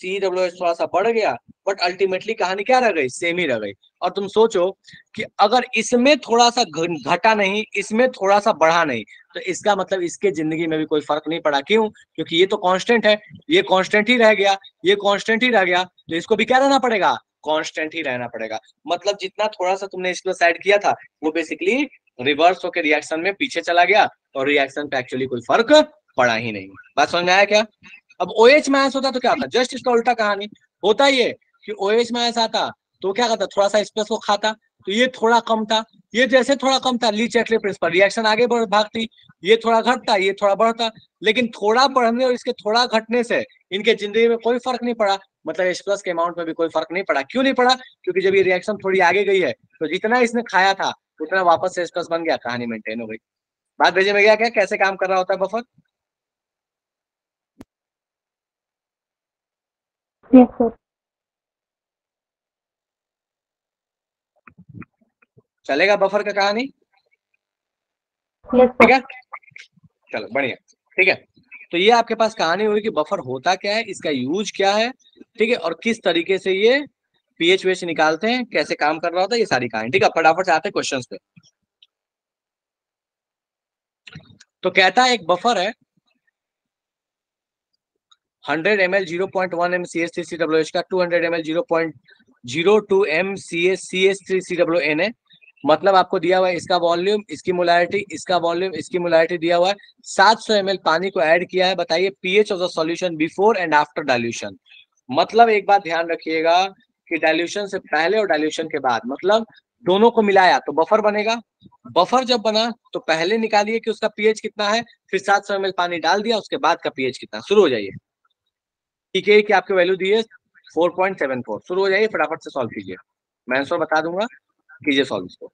COOH थोड़ा सा बढ़ गया, बट अल्टीमेटली कहानी क्या रह गई, सेम ही रह गई। और तुम सोचो कि अगर इसमें थोड़ा सा घटा नहीं, इसमें थोड़ा सा बढ़ा नहीं, तो इसका मतलब इसके जिंदगी में भी कोई फर्क नहीं पड़ा। क्यों? क्योंकि ये तो कांस्टेंट है, ये कांस्टेंट ही रह गया, ये कांस्टेंट ही रह गया, तो इसको भी क्या रहना पड़ेगा, कांस्टेंट ही रहना पड़ेगा। मतलब जितना थोड़ा सा तुमने इसको साइड किया था वो बेसिकली रिवर्स होकर रिएक्शन में पीछे चला गया, और रिएक्शन पे एक्चुअली कोई फर्क पड़ा ही नहीं। बात समझ में आया क्या? अब OH माइनस होता तो क्या होता, जस्ट इसका उल्टा कहानी होता ये कि OH माइनस आता तो क्या करता, थोड़ा सा स्पेस को खाता, तो ये थोड़ा कम था, ये जैसे थोड़ा कम था, ली चैटले प्रिंसिपल, रिएक्शन आगे बढ़ भागती, ये थोड़ा घटता, ये थोड़ा बढ़ता। लेकिन थोड़ा बढ़ने और इसके थोड़ा घटने से इनके जिंदगी में कोई फर्क नहीं पड़ा, मतलब H प्लस के अमाउंट में भी कोई फर्क नहीं पड़ा। क्यों नहीं पड़ा? क्योंकि जब ये रिएक्शन थोड़ी आगे गई है तो जितना इसने खाया था उतना वापस से H प्लस बन गया, कहानी मेंटेन हो गई। बात भेजे में गया क्या, कैसे काम कर रहा होता है बफर? Yes sir. चलेगा बफर का कहानी? यस ठीक सर। है, चलो बढ़िया। ठीक है, तो ये आपके पास कहानी हुई कि बफर होता क्या है, इसका यूज क्या है, ठीक है, और किस तरीके से ये पीएच वेच निकालते हैं, कैसे काम कर रहा होता है, ये सारी कहानी। ठीक है, फटाफट से आते हैं क्वेश्चंस पे। तो कहता है एक बफर है 100 ml 0.1 m CH3COOH का, 200 ml 0.02 m CH3COONA, मतलब आपको दिया हुआ है इसका वॉल्यूम, इसकी मोलैरिटी, इसका वॉल्यूम, इसकी मोलैरिटी दिया हुआ है, 700 ml पानी को ऐड किया है। बताइए pH of the solution before and after dilution. मतलब एक बात ध्यान रखिएगा कि डाइल्यूशन से पहले और डाइल्यूशन के बाद, मतलब दोनों को मिलाया तो बफर बनेगा। बफर जब बना तो पहले निकालिए कि उसका पीएच कितना है, फिर 700 ml पानी डाल दिया, उसके बाद का पीएच कितना। शुरू हो जाइए। ठीक है कि आपकी वैल्यू दी है 4.74। शुरू हो जाइए, फटाफट से सॉल्व कीजिए, मैं आंसर बता दूंगा, कीजिए सॉल्व इसको।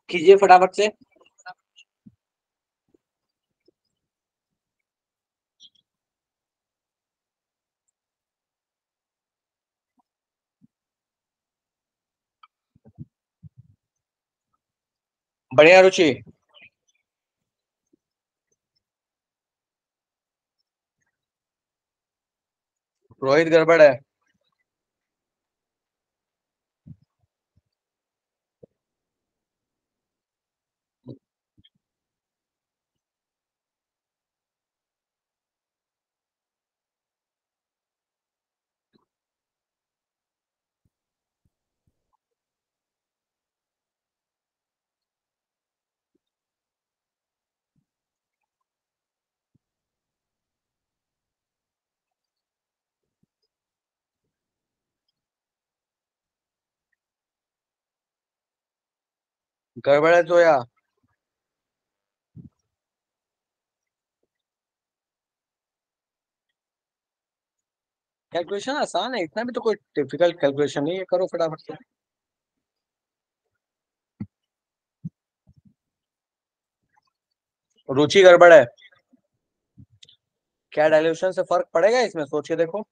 कीजिए फटाफट से। बढ़िया रुचि। रोहित गड़बड़ है। गड़बड़ है जोया। कैलकुलेशन आसान है, इतना भी तो कोई डिफिकल्ट कैलकुलेशन नहीं है, करो फटाफट से। रुचि गड़बड़ है। क्या डाइल्यूशन से फर्क पड़ेगा इसमें, सोच के देखो।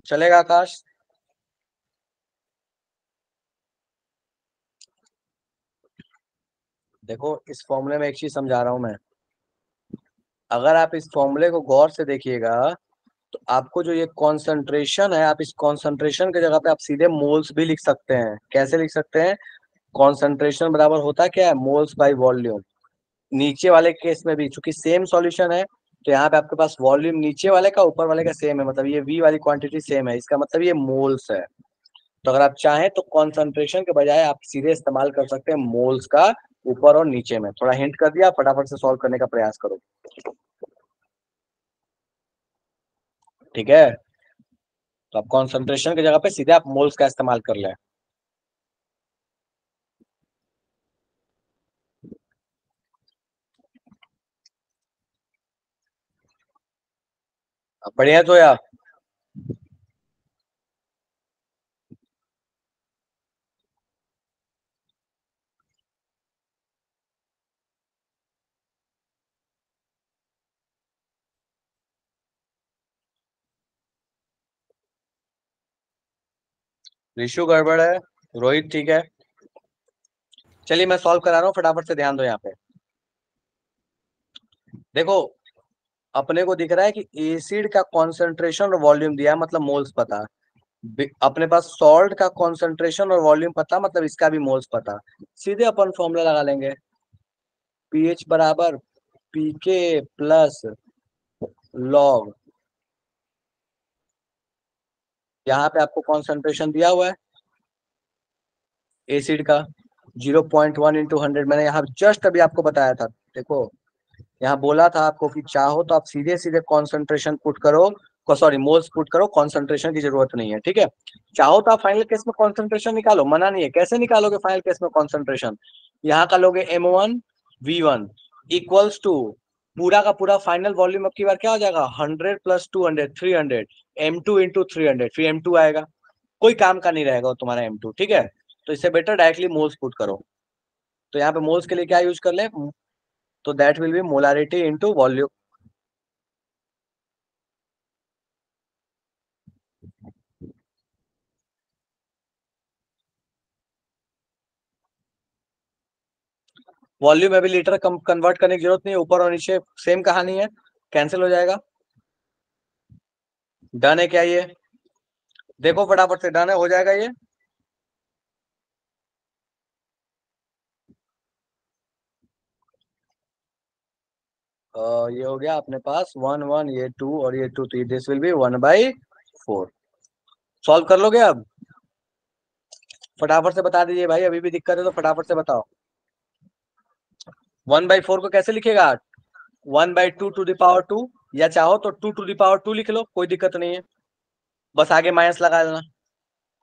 चलेगा आकाश? देखो इस फॉर्मूले में एक चीज समझा रहा हूं मैं, अगर आप इस फॉर्मूले को गौर से देखिएगा तो आपको जो ये कॉन्सेंट्रेशन है, आप इस कॉन्सेंट्रेशन की जगह पे आप सीधे मोल्स भी लिख सकते हैं। कैसे लिख सकते हैं? कॉन्सेंट्रेशन बराबर होता क्या है? Moles by volume. नीचे वाले केस में भी चूंकि सेम सॉल्यूशन है, तो यहाँ पे आपके पास वॉल्यूम नीचे वाले का ऊपर वाले का सेम है, मतलब ये वी वाली क्वांटिटी सेम है, इसका मतलब ये मोल्स है। तो अगर आप चाहें तो कॉन्सेंट्रेशन के बजाय आप सीधे इस्तेमाल कर सकते हैं मोल्स का, ऊपर और नीचे में। थोड़ा हिंट कर दिया, फटाफट से सॉल्व करने का प्रयास करो। ठीक है, तो आप कॉन्सेंट्रेशन की जगह पे सीधे आप मोल्स का इस्तेमाल कर लें। बढ़िया तो यार। ऋषु गड़बड़ है, रोहित ठीक है। चलिए मैं सॉल्व करा रहा हूँ, फटाफट से ध्यान दो यहाँ पे। देखो अपने को दिख रहा है कि एसिड का कॉन्सेंट्रेशन और वॉल्यूम दिया है, मतलब मोल्स पता। अपने पास सॉल्ट का कॉन्सेंट्रेशन और वॉल्यूम पता, मतलब इसका भी मोल्स पता। सीधे अपन फॉर्मूला लगा लेंगे, पीएच बराबर पीके प्लस लॉग, यहाँ पे आपको कॉन्सेंट्रेशन दिया हुआ है एसिड का 0.1 इंटू 100। मैंने यहाँ जस्ट अभी आपको बताया था, देखो यहाँ बोला था आपको कि चाहो तो आप सीधे सीधे कॉन्सेंट्रेशन पुट करो, सॉरी मोल्स पुट करो, कॉन्सेंट्रेशन की जरूरत नहीं है, ठीक है। चाहो तो आप फाइनल केस में कॉन्सेंट्रेशन निकालो, मना नहीं है। कैसे निकालोगे फाइनल केस में कॉन्सेंट्रेशन? यहाँ का लोगे M1 V1 इक्वल्स टू पूरा का पूरा फाइनल वॉल्यूम अब की बार क्या हो जाएगा, 100 + 200 300 M2 × 300, फिर M2 आएगा, कोई काम का नहीं रहेगा वो तुम्हारा M2, ठीक है। तो इससे बेटर डायरेक्टली मोल्स पुट करो। तो यहाँ पे मोल्स के लिए क्या यूज कर ले, तो that will be molarity into volume. Volume अभी लीटर कन्वर्ट करने की जरूरत नहीं है, ऊपर और नीचे सेम कहानी है, कैंसिल हो जाएगा। डन है क्या ये? देखो फटाफट से, डन है, हो जाएगा ये। ये हो गया अपने पास 1 1, ये 2 और ये 2 3, दिस विल बी 1/4। सॉल्व कर लोगे अब? फटाफट से बता दीजिए भाई, अभी भी दिक्कत है तो फटाफट से बताओ। 1/4 को कैसे लिखेगा? 1/2 टू द पावर 2, या चाहो तो 2 टू द पावर 2 लिख लो, कोई दिक्कत नहीं है, बस आगे माइनस लगा देना,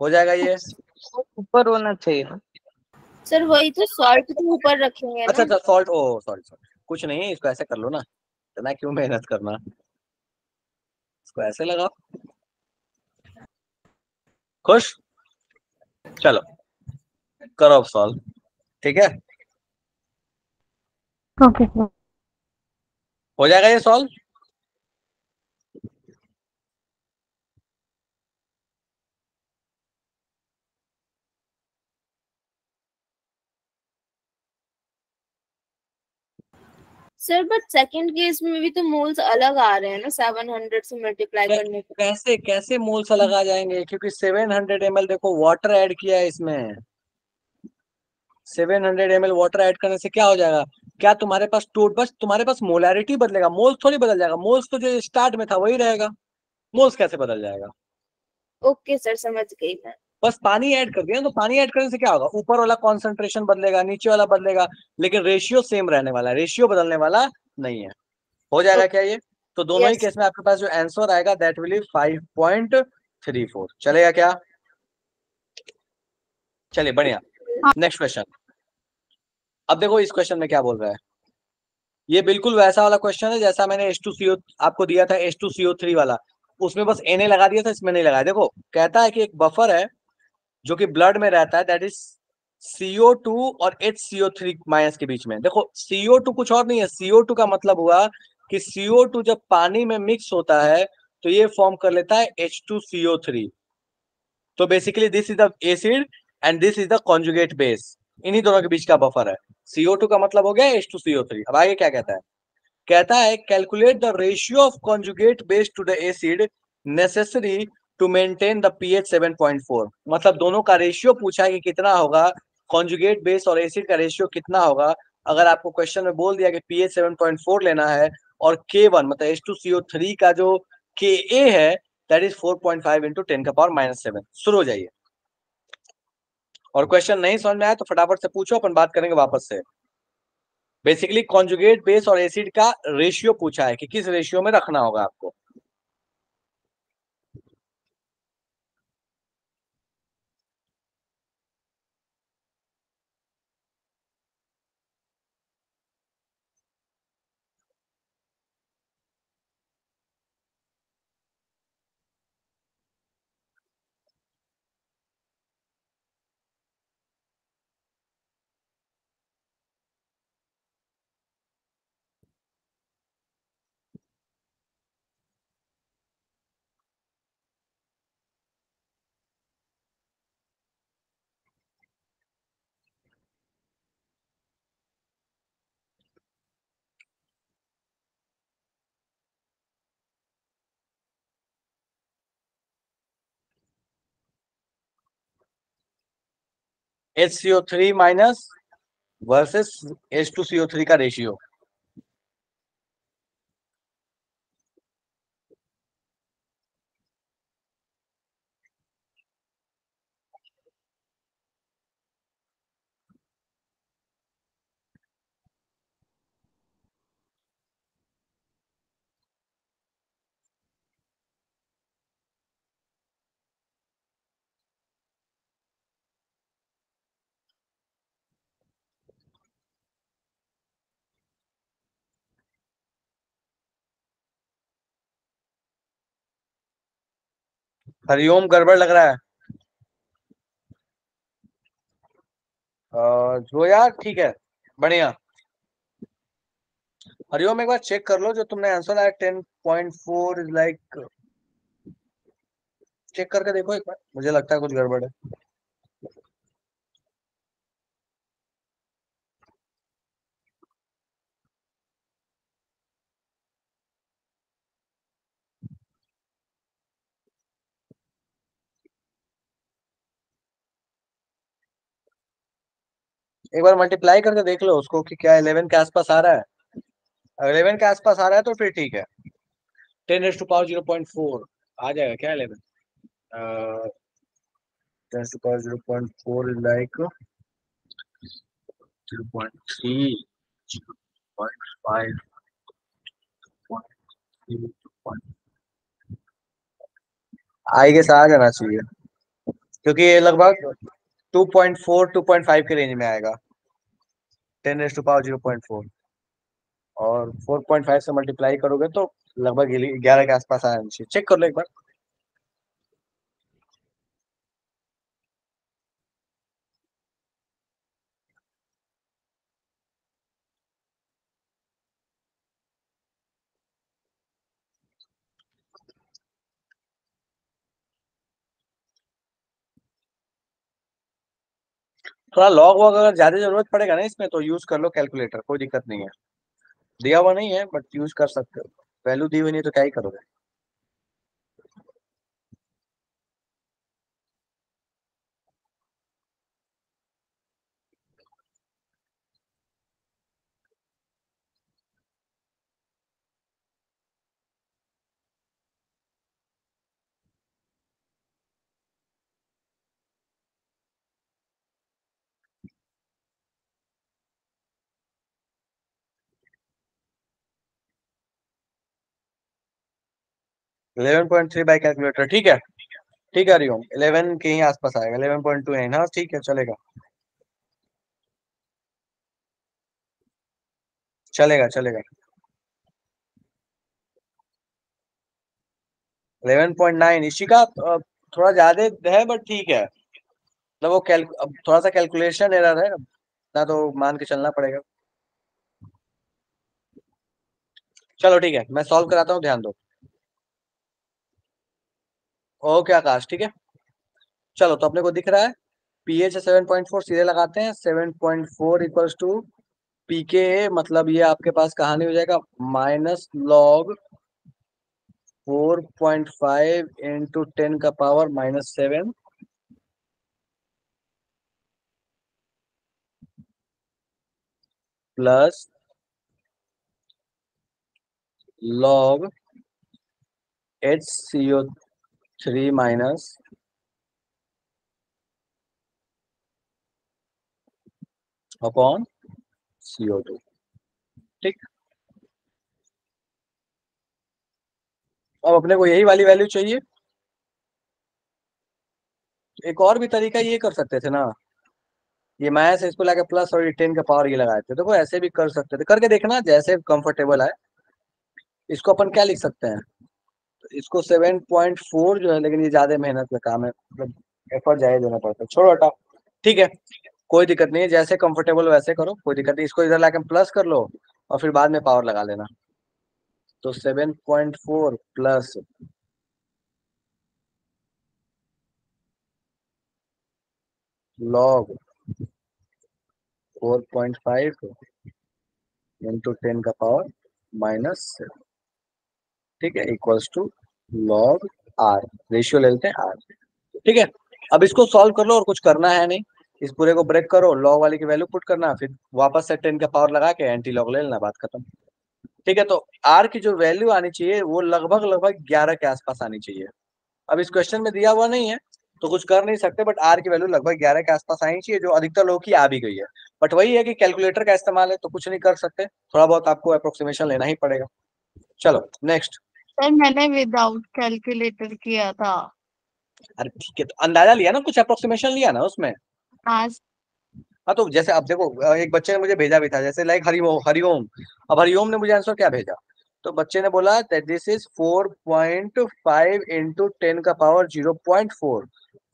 हो जाएगा ये। ऊपर होना चाहिए ना। सर वही तो सॉल्ट तो ऊपर रखेंगे अच्छा ना। अच्छा, सॉल्ट, ओ सॉरी सॉरी, कुछ नहीं, इसको ऐसे कर लो ना, इतना क्यों मेहनत करना, इसको ऐसे लगाओ। खुश? चलो करो अब सॉल्व, ठीक है, ओके सर। हो जाएगा ये solve. Sir but second case में भी तो मोल्स अलग आ रहे हैं ना, 700 से मल्टीप्लाई करने पे। कैसे कैसे मोल्स अलग आ जाएंगे, क्योंकि 700 ml देखो वाटर ऐड किया है इसमें, 700 ml वाटर ऐड करने से क्या हो जाएगा, क्या तुम्हारे पास बस तुम्हारे पास मोलैरिटी बदलेगा, मोल्स थोड़ी बदल जाएगा, मोल्स तो जो स्टार्ट में था वही रहेगा, मोल्स कैसे बदल जाएगा? ओके सर, समझ गई मैं। बस पानी ऐड कर दिया, तो पानी ऐड करने से क्या होगा, ऊपर वाला कॉन्सेंट्रेशन बदलेगा, नीचे वाला बदलेगा, लेकिन रेशियो सेम रहने वाला है, रेशियो बदलने वाला नहीं है। हो जाएगा क्या ये? तो दोनों ही यस। केस में आपके पास जो आंसर आएगा दैट विल बी 5.34। चलेगा क्या? चलिए बढ़िया, नेक्स्ट क्वेश्चन। अब देखो इस क्वेश्चन में क्या बोल रहा है, ये बिल्कुल वैसा वाला क्वेश्चन है जैसा मैंने H2CO आपको दिया था, H2CO3 वाला, उसमें बस Na लगा दिया था, इसमें नहीं लगाया। देखो कहता है कि एक बफर है जो कि ब्लड में रहता है, दैट इज CO2 और HCO3 माइनस के बीच में। देखो CO2 कुछ और नहीं है, CO2 का मतलब हुआ कि CO2 जब पानी में मिक्स होता है तो ये फॉर्म कर लेता है H2CO3। तो basically this is the acid and this is the conjugate base, इन्हीं दोनों के बीच का बफर है। CO2 का मतलब हो गया H2CO3। अब आगे क्या कहता है, कहता है calculate the ratio of conjugate base to the acid necessary to maintain the pH 7.4। मतलब दोनों का रेशियो पूछा है कि कितना होगा, कॉन्जुगेट बेस और एसिड का रेशियो कितना होगा। अगर आपको क्वेश्चन में बोल दिया कि पीएच 7.4 लेना है और K1 मतलब H2CO3 का जो Ka है दैट इज 4.5 × 10⁻⁷। शुरू हो जाइए। और क्वेश्चन नहीं समझ में आया तो फटाफट से पूछो, अपन बात करेंगे वापस से। बेसिकली कॉन्जुगेट बेस और एसिड का रेशियो पूछा है कि किस रेशियो में रखना होगा आपको। HCO3 माइनस वर्सेस H2CO3 का रेशियो। हरिओम गड़बड़ लग रहा है। जो यार ठीक है, बढ़िया। हरिओम एक बार चेक कर लो, जो तुमने आंसर आया 10.4 इज लाइक, चेक करके देखो एक बार, मुझे लगता है कुछ गड़बड़ है। एक बार मल्टीप्लाई करके देख लो उसको कि क्या 11 के आसपास आ रहा है। अगर 11 के आसपास आ रहा है तो फिर ठीक है। 10⁻0.4 आ जाएगा क्या 11? 10⁻0.4 इज लाइक 0.3, 0.5, आई गेस आ जाना चाहिए, क्योंकि ये लगभग 2.4 2.5 के रेंज में आएगा। 10⁻0.4 और 4.5 से मल्टीप्लाई करोगे तो लगभग 11 के आसपास आना चाहिए। चेक कर लो एक बार। थोड़ा लॉग वॉग अगर ज्यादा जरूरत पड़ेगा ना इसमें तो यूज कर लो कैलकुलेटर, कोई दिक्कत नहीं है। दिया हुआ नहीं है बट यूज कर सकते हो। वैल्यू दी हुई नहीं तो क्या ही करोगे। 11.3 बाय कैलकुलेटर, ठीक है। ठीक है हरिओम, 11 के ही आसपास आएगा, 11.2 हाँ ठीक है, चलेगा चलेगा चलेगा। 11.9 इसी का थोड़ा ज्यादा है बट ठीक है। मतलब वो अब थोड़ा सा कैलकुलेशन एरर है ना, तो मान के चलना पड़ेगा। चलो ठीक है, मैं सॉल्व कराता हूँ, ध्यान दो। ओके आकाश, ठीक है। चलो तो अपने को दिख रहा है पीएच है 7.4, सीधे लगाते हैं। 7.4 इक्वल्स टू पीके, मतलब ये आपके पास कहानी हो जाएगा -log 4.5 इंटू 10 का power -7 plus log HCO3 minus upon CO2। ठीक, अब अपने को यही वाली वैल्यू चाहिए। एक और भी तरीका ये कर सकते थे ना, ये माइनस इसको लाके प्लस और ये 10 का पावर ये लगाए थे, देखो ऐसे भी कर सकते थे, करके देखना जैसे कंफर्टेबल है। इसको अपन क्या लिख सकते हैं, तो इसको 7.4 जो है, लेकिन ये ज्यादा मेहनत का काम है, मतलब एफर्ट ज्यादा देना पड़ता है, छोड़ो हटाओ। ठीक है, कोई दिक्कत नहीं है, जैसे कंफर्टेबल वैसे करो, कोई दिक्कत नहीं। इसको इधर लाके प्लस कर लो और फिर बाद में पावर लगा लेना। तो 7.4 प्लस log 4.5 इंटू 10 का पावर -7, ठीक है, equals to log r, ratio ले लेते हैं r। ठीक है, अब इसको सॉल्व कर लो और कुछ करना है नहीं। इस पूरे को ब्रेक करो, लॉग वाली की वैल्यू पुट करना, फिर वापस से 10 का पावर लगा के एंटी लॉग ले लेना, बात खत्म। ठीक है, तो आर की जो वैल्यू आनी चाहिए वो लगभग लगभग 11 के आसपास आनी चाहिए। अब इस क्वेश्चन में दिया हुआ नहीं है तो कुछ कर नहीं सकते, बट आर की वैल्यू लगभग 11 के आसपास आनी चाहिए, जो अधिकतर लोगों की आ भी गई है। बट वही है कि कैलकुलेटर का इस्तेमाल है तो कुछ नहीं कर सकते, थोड़ा बहुत आपको अप्रोक्सीमेशन लेना ही पड़ेगा। चलो नेक्स्ट। सर मैंने विदाउट कैलकुलेटर किया था। अरे ठीक है, तो अंदाजा लिया ना, कुछ अप्रोक्सीमेशन लिया ना उसमें। आज हाँ तो जैसे अब देखो, एक बच्चे ने मुझे भेजा भी था, जैसे लाइक हरिओम हरिओम, अब हरिओम ने मुझे आंसर क्या भेजा, तो बच्चे ने बोला दैट दिस इज 4.5 इंटू 10 का पावर 0.4।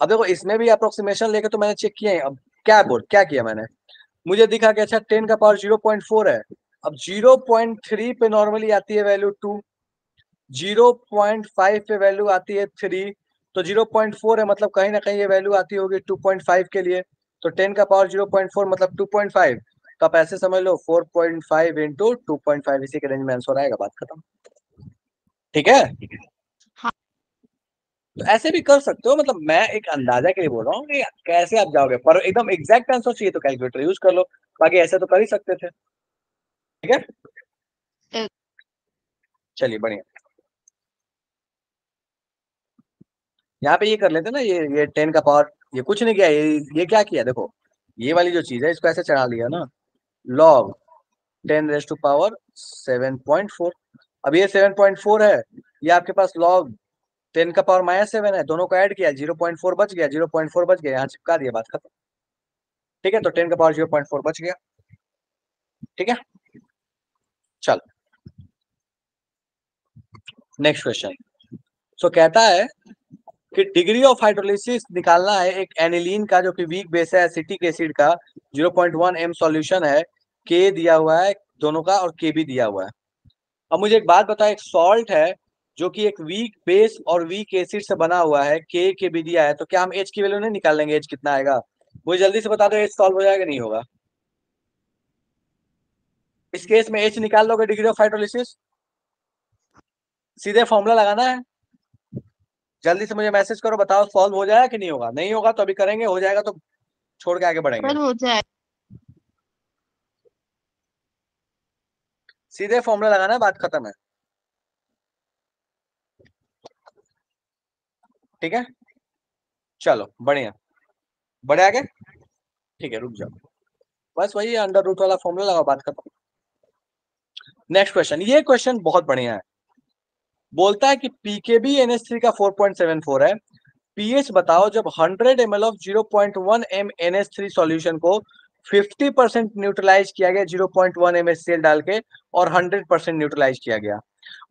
अब देखो इसमें भी अप्रोक्सीमेशन लेके तो मैंने चेक किया है। अब क्या किया मैंने, मुझे दिखा कि अच्छा 10 का पावर 0.4 है। अब 0.3 पे नॉर्मली आती है वैल्यू 2, 0.5 पे वैल्यू आती है 3, तो 0.4 है मतलब कहीं ना कहीं ये वैल्यू आती होगी 2.5 के लिए। तो 10 का पावर 0.4 मतलब 2.5, तो आप ऐसे समझ लो 4.5 इंटू 2.5, इसी के रेंज में आंसर आएगा, बात खत्म। ठीक है, हाँ। तो ऐसे भी कर सकते हो, मतलब मैं एक अंदाजा के लिए बोल रहा हूँ कि कैसे आप जाओगे, पर एकदम एग्जैक्ट आंसर चाहिए तो कैलकुलेटर यूज कर लो, बाकी ऐसे तो कर ही सकते थे। ठीक है, ए- चलिए बढ़िया। यहाँ पे ये कर लेते ना, ये 10 का पावर, ये कुछ नहीं किया, ये क्या किया देखो, ये वाली जो चीज है इसको ऐसे चढ़ा लिया ना, log 10 रेज टू पावर 7.4। अब ये 7.4 है, ये आपके पास log 10 का पावर -7 है, दोनों को ऐड किया 0.4 बच गया, 0.4 बच गया, यहाँ चिपका दिया, बात खत्म। ठीक है, तो 10 का पावर 0.4 बच गया। ठीक है, चल नेक्स्ट क्वेश्चन। सो कहता है कि डिग्री ऑफ हाइड्रोलिसिस निकालना है एक एनिलीन का जो कि वीक बेस है एसिटिक एसिड का, 0.1 m सॉल्यूशन है, के दिया हुआ है दोनों का और के भी दिया हुआ है। अब मुझे एक बात बताओ, एक सॉल्ट है जो कि एक वीक बेस और वीक एसिड से बना हुआ है, के भी दिया है, तो क्या हम एच की वैल्यू नहीं निकाल लेंगे, एच कितना आएगा? मुझे जल्दी से बता दो, एच सॉल्व हो जाएगा नहीं होगा? इस केस में एच निकाल लोगे डिग्री ऑफ हाइड्रोलिसिस, सीधे फॉर्मूला लगाना है। जल्दी से मुझे मैसेज करो, बताओ सॉल्व हो जाएगा कि नहीं होगा? नहीं होगा तो अभी करेंगे, हो जाएगा तो छोड़ के आगे बढ़ेंगे। सर हो जाए। सीधे फॉर्मूला लगाना है, बात खत्म है। ठीक है, चलो बढ़िया, बढ़े आगे। ठीक है, रुक जाओ, बस वही अंडर रूट वाला फॉर्मूला लगाओ, बात खत्म। नेक्स्ट क्वेश्चन, ये क्वेश्चन बहुत बढ़िया है। बोलता है कि पीकेबी NH3 का 4.74 है, पीएच बताओ जब 100 ml of 0.1 m NH3 solution को 50% न्यूट्रलाइज किया गया 0.1 m HCl डाल के और 100% न्यूट्रलाइज किया गया।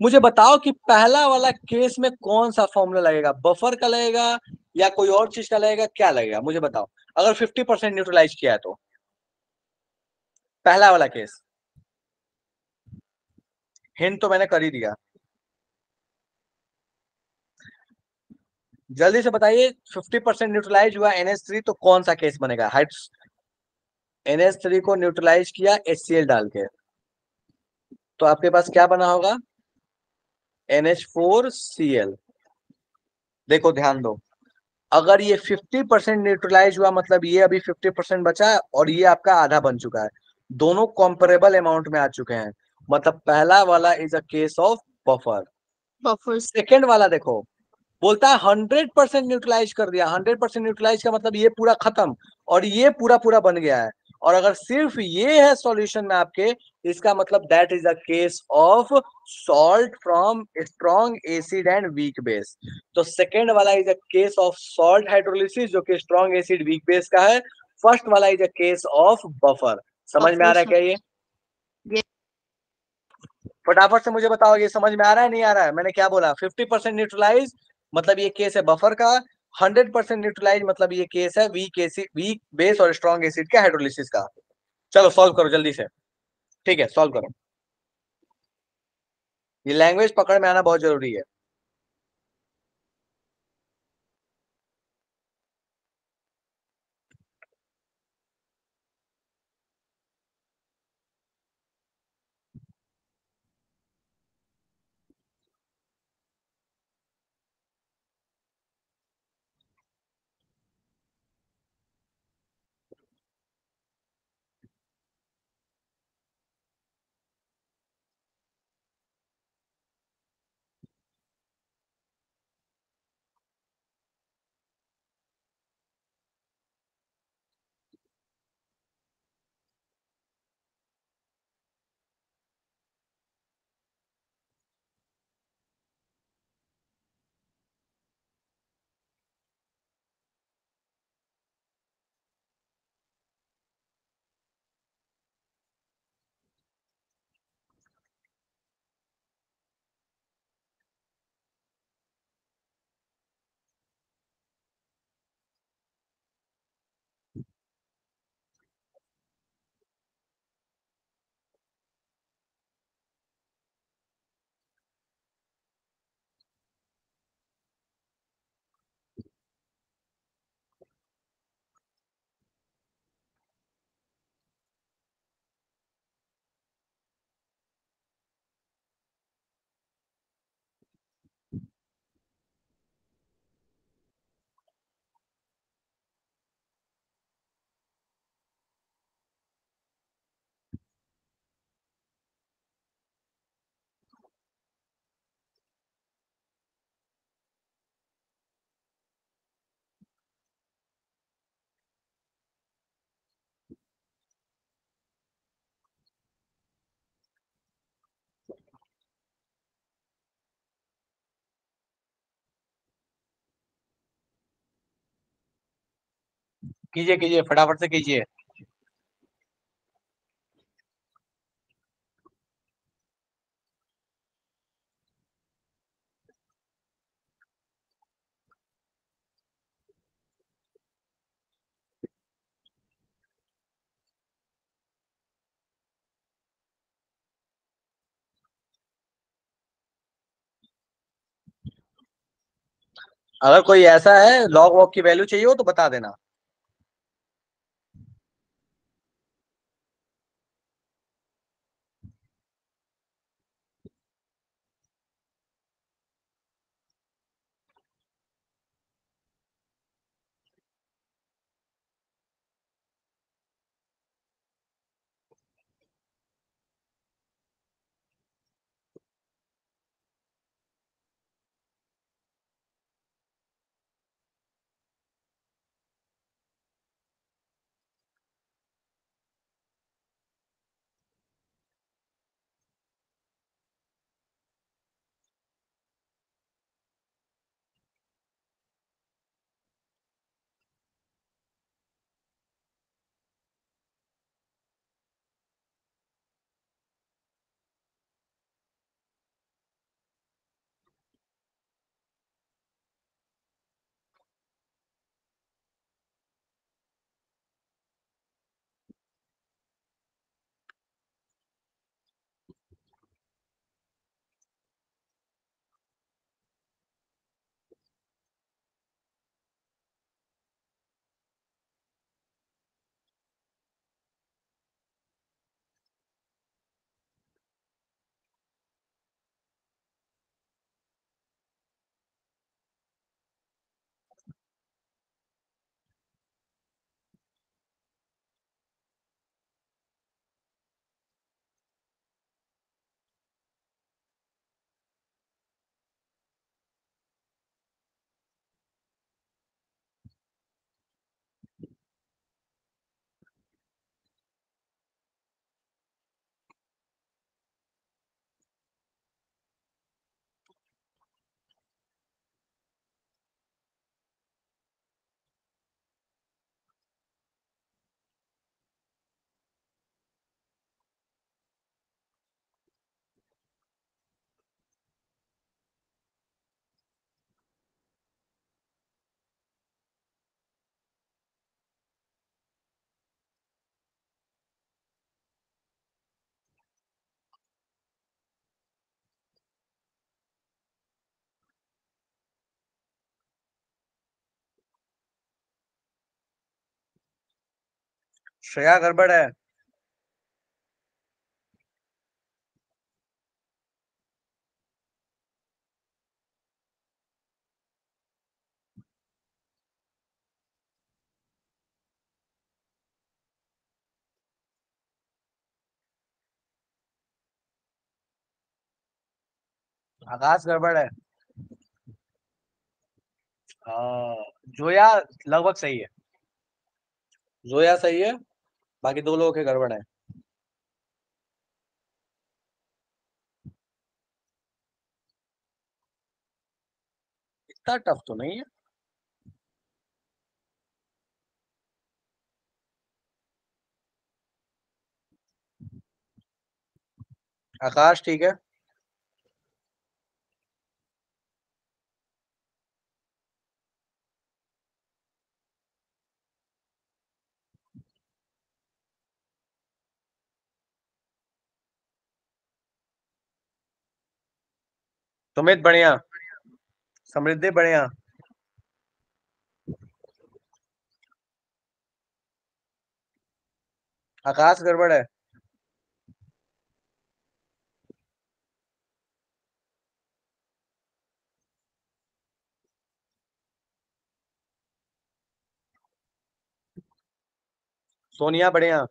मुझे बताओ कि पहला वाला केस में कौन सा फॉर्मूला लगेगा, बफर का लगेगा या कोई और चीज का लगेगा, क्या लगेगा मुझे बताओ, अगर 50% न्यूट्रलाइज किया है तो पहला वाला केस। हिंट तो मैंने कर ही दिया, जल्दी से बताइए। 50% न्यूट्रलाइज हुआ NH3 तो कौन सा केस बनेगा? NH3 को न्यूट्रलाइज किया HCl डाल के, तो आपके पास क्या बना होगा? NH4Cl। देखो ध्यान दो, अगर ये 50% न्यूट्रलाइज हुआ मतलब ये अभी 50% बचा है और ये आपका आधा बन चुका है, दोनों कंपेरेबल अमाउंट में आ चुके हैं, मतलब पहला वाला is a case of buffer. Buffers. Second वाला देखो, बोलता है 100% न्यूट्रलाइज कर दिया, 100% न्यूट्रलाइज का मतलब ये पूरा खत्म और ये पूरा पूरा बन गया है, और अगर सिर्फ ये है सॉल्यूशन में आपके, इसका मतलब that is a case of salt from strong acid and weak base. तो सेकेंड वाला is a case of salt hydrolysis जो कि स्ट्रॉन्ग एसिड वीक बेस का है, फर्स्ट वाला is a case of buffer. समझ में आ रहा है क्या ये? ये फटाफट से मुझे बताओ, ये समझ में आ रहा है नहीं आ रहा है? मैंने क्या बोला, 50% न्यूट्रलाइज मतलब ये केस है बफर का, 100% न्यूट्रलाइज मतलब ये केस है वीक एसिड, वीक बेस और स्ट्रॉन्ग एसिड के हाइड्रोलिसिस का। चलो सॉल्व करो जल्दी से। ठीक है, सॉल्व करो, ये लैंग्वेज पकड़ में आना बहुत जरूरी है। कीजिए कीजिए, फटाफट से कीजिए। अगर कोई ऐसा है लॉग वॉग की वैल्यू चाहिए हो तो बता देना। श्रेया गड़बड़ है। आकाश गड़बड़ है। हाँ, जोया लगभग सही है। जोया सही है, बाकी दो लोगों के गड़बड़ है। इतना टफ तो नहीं है। आकाश ठीक है। सुमित बढ़िया। समृद्धि बढ़िया। आकाश गड़बड़ है। सोनिया बढ़िया।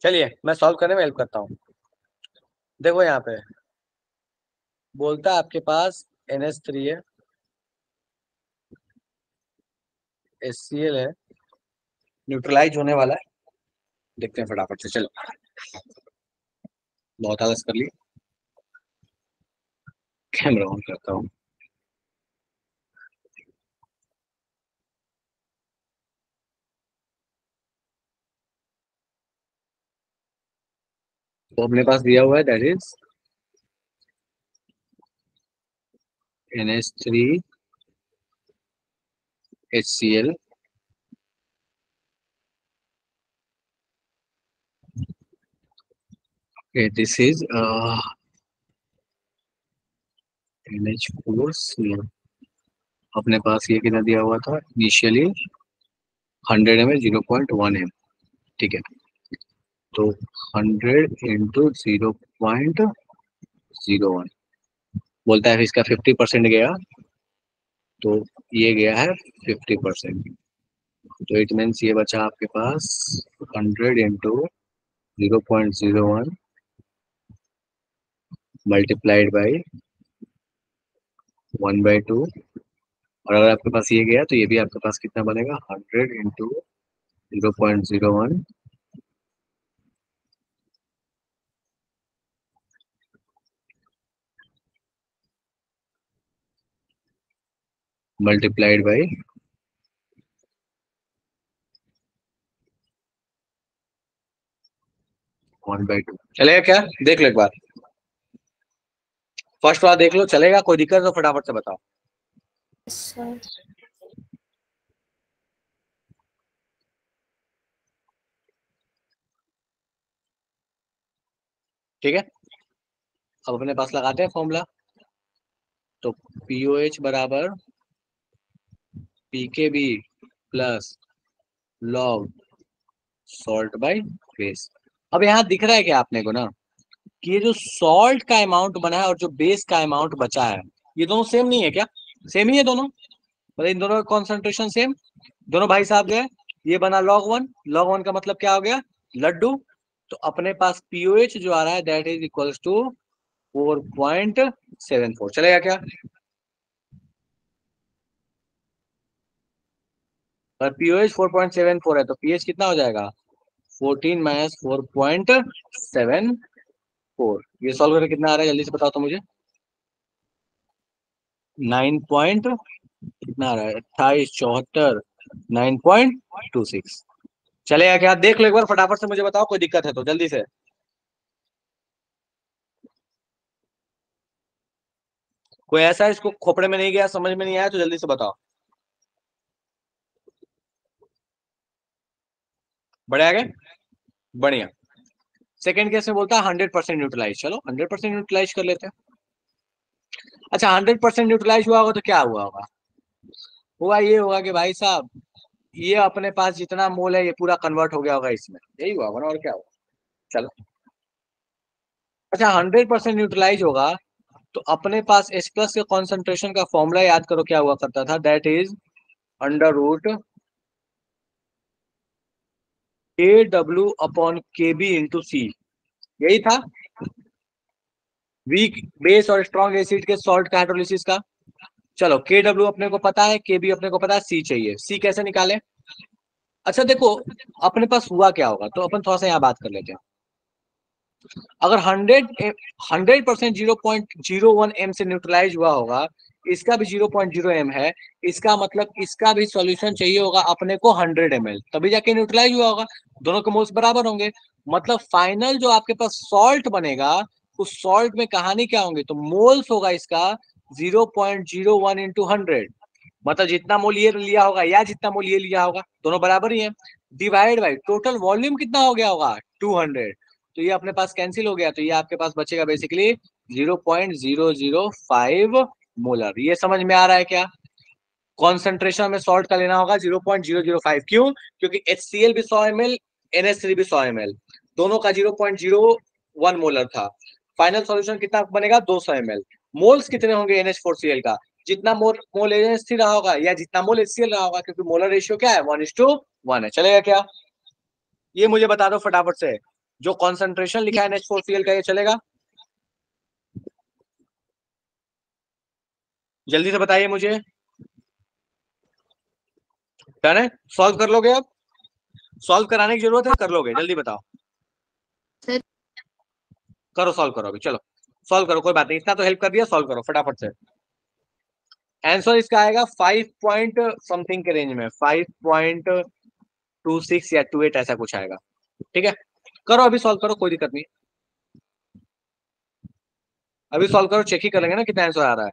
चलिए मैं सॉल्व करने में हेल्प करता हूँ। देखो यहाँ पे बोलता है आपके पास NH3 है, HCl है, न्यूट्रलाइज होने वाला है। देखते हैं फटाफट से, चलो बहुत आलस कर ली। कैमरा ऑन करता हूँ। तो अपने पास दिया हुआ है that is NH3 HCl okay, this is NH4Cl। अपने पास ये कितना दिया हुआ था इनिशियली 100 ml 0.1 m, ठीक है। तो 100 इंटू 0.01 बोलता है इसका 50% गया, तो ये गया है 50%। तो इट मीन्स ये बचा आपके पास 100 इंटू 0.01 मल्टीप्लाइड बाई 1/2। और अगर आपके पास ये गया तो ये भी आपके पास कितना बनेगा 100 इंटू 0.01 मल्टीप्लाइड बाई 1/2। चलेगा क्या? देख लो एक बार, फर्स्ट वाला देख लो, चलेगा? कोई दिक्कत तो फटाफट से बताओ। सर ठीक है, अब अपने पास लगाते हैं फॉर्मूला। तो POH बराबर PKB plus log salt by base. अब यहाँ दिख रहा है क्या आपने को ना कि ये जो सॉल्ट का अमाउंट बना है और जो बेस का अमाउंट बचा है, ये दोनों सेम नहीं है क्या? सेम ही है दोनों, मतलब इन दोनों का कॉन्सेंट्रेशन सेम। दोनों भाई साहब गए, ये बना log 1। log 1 का मतलब क्या हो गया? लड्डू। तो अपने पास POH जो आ रहा है दैट इज इक्वल्स टू 4.74। चलेगा क्या? अगर POH 4.74 है तो pH कितना हो जाएगा? 14 माइनस 4.74। ये सॉल्व करके कितना आ रहा है जल्दी से बताओ तो मुझे। 9 पॉइंट कितना आ रहा है? 2874 9.26। चलेगा क्या? देख लो एक बार फटाफट से, मुझे बताओ कोई दिक्कत है तो जल्दी से। कोई ऐसा इसको खोपड़े में नहीं गया, समझ में नहीं आया तो जल्दी से बताओ। बढ़िया आगे, बढ़िया। सेकंड केस में बोलता है 100% न्यूट्रलाइज। चलो 100% न्यूट्रलाइज कर लेते हैं। अच्छा 100% न्यूट्रलाइज हुआ होगा तो क्या हुआ होगा? हुआ ये होगा कि भाई साहब ये अपने पास जितना मोल है ये पूरा कन्वर्ट हो गया होगा इसमें, यही हुआ होगा ना, और क्या होगा? चलो अच्छा 100% न्यूट्रलाइज होगा तो अपने पास H प्लस के कॉन्सेंट्रेशन का फॉर्मूला याद करो, क्या हुआ करता था? That is under root KW/KB into C, यही था। वीक बेस और स्ट्रॉन्ग एसिड के सॉल्ट का हाइड्रोलिसिस का। चलो KW अपने को पता है, KB अपने को पता है, C चाहिए। C कैसे निकाले? अच्छा देखो अपने पास हुआ क्या होगा, तो अपन थोड़ा सा यहाँ बात कर लेते हैं। अगर 100% 0.01 m से न्यूट्रलाइज हुआ होगा, इसका भी 0.0 m है, इसका मतलब इसका भी सॉल्यूशन चाहिए होगा अपने को 100 ml, तभी जाके न्यूट्रलाइज हुआ होगा। दोनों के मोल्स बराबर होंगे, मतलब फाइनल जो आपके पास सॉल्ट बनेगा उस सॉल्ट में कहानी क्या होंगे? तो मोल्स होगा इसका 0.01 इंटू 100, मतलब जितना मोल ये लिया होगा या जितना मोल ये लिया होगा दोनों बराबर ही है, डिवाइड बाई टोटल वॉल्यूम कितना हो गया होगा 200। तो ये अपने पास कैंसिल हो गया, तो ये आपके पास बचेगा बेसिकली 0.005 मोलर। ये समझ में आ रहा है क्या? कॉन्सेंट्रेशन में सॉल्ट का लेना होगा 0.005। क्यों? क्योंकि HCl भी 100 ml, NH3 भी 100 ml, दोनों का 0.01 मोलर था। फाइनल सॉल्यूशन कितना बनेगा? 200 ml। मोल्स कितने होंगे NH4Cl का? जितना मोल NH3 रहा होगा या जितना मोल HCl रहा होगा, क्योंकि मोलर रेशियो क्या है? 1:1 है। चलेगा क्या? ये मुझे बता दो फटाफट से, जो कॉन्सेंट्रेशन लिखा है NH4Cl का, ये चलेगा? जल्दी से बताइए मुझे। डन है, सॉल्व कर लोगे आप? सॉल्व कराने की जरूरत है, कर लोगे? जल्दी बताओ। सर करो, सॉल्व करो अभी, चलो सॉल्व करो, कोई बात नहीं, इतना तो हेल्प कर दिया, सॉल्व करो फटाफट से। आंसर इसका आएगा 5 पॉइंट समथिंग के रेंज में, 5.26 या 28 ऐसा कुछ आएगा। ठीक है, करो अभी, सॉल्व करो, कोई दिक्कत नहीं। अभी सॉल्व करो, चेक ही करेंगे ना कितना आंसर आ रहा है।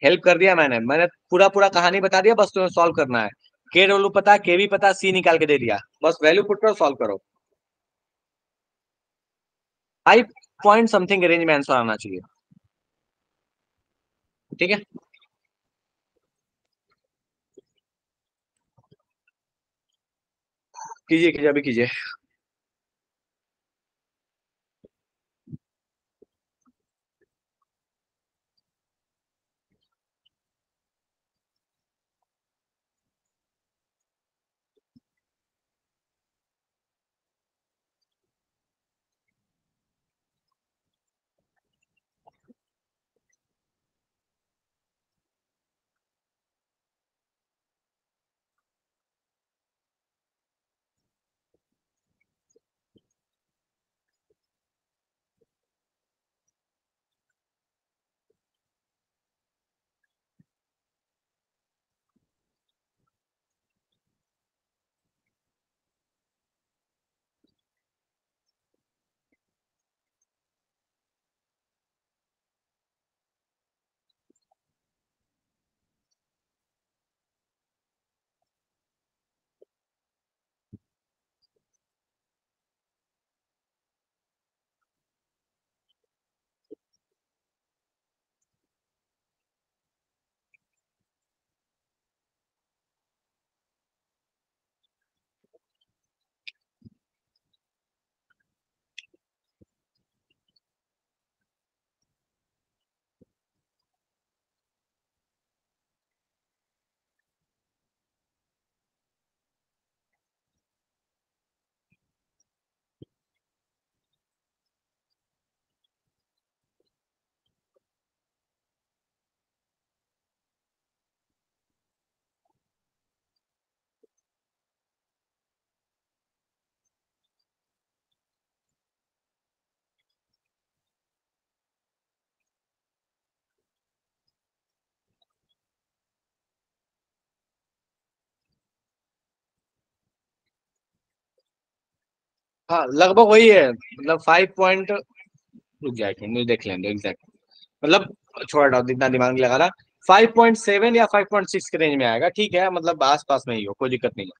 हेल्प कर दिया मैंने, पूरा पूरा कहानी बता दिया, बस तुम्हें सॉल्व करना है। के डब्ल्यू पता, के भी पता, सी निकाल के दे दिया, बस वैल्यू पुट करो, सॉल्व करो। 5 पॉइंट समथिंग के रेंज में आंसर आना चाहिए। ठीक है, कीजिए कीजिए, अभी कीजिए। हाँ लगभग वही है, मतलब 5 पॉइंट, रुक जाए मुझे देख लेंगे एग्जैक्ट, मतलब छोड़ा डाउट, इतना दिमाग नहीं लगा रहा। 5.7 या 5.6 के रेंज में आएगा, ठीक है, मतलब आस पास में ही हो, कोई दिक्कत नहीं है।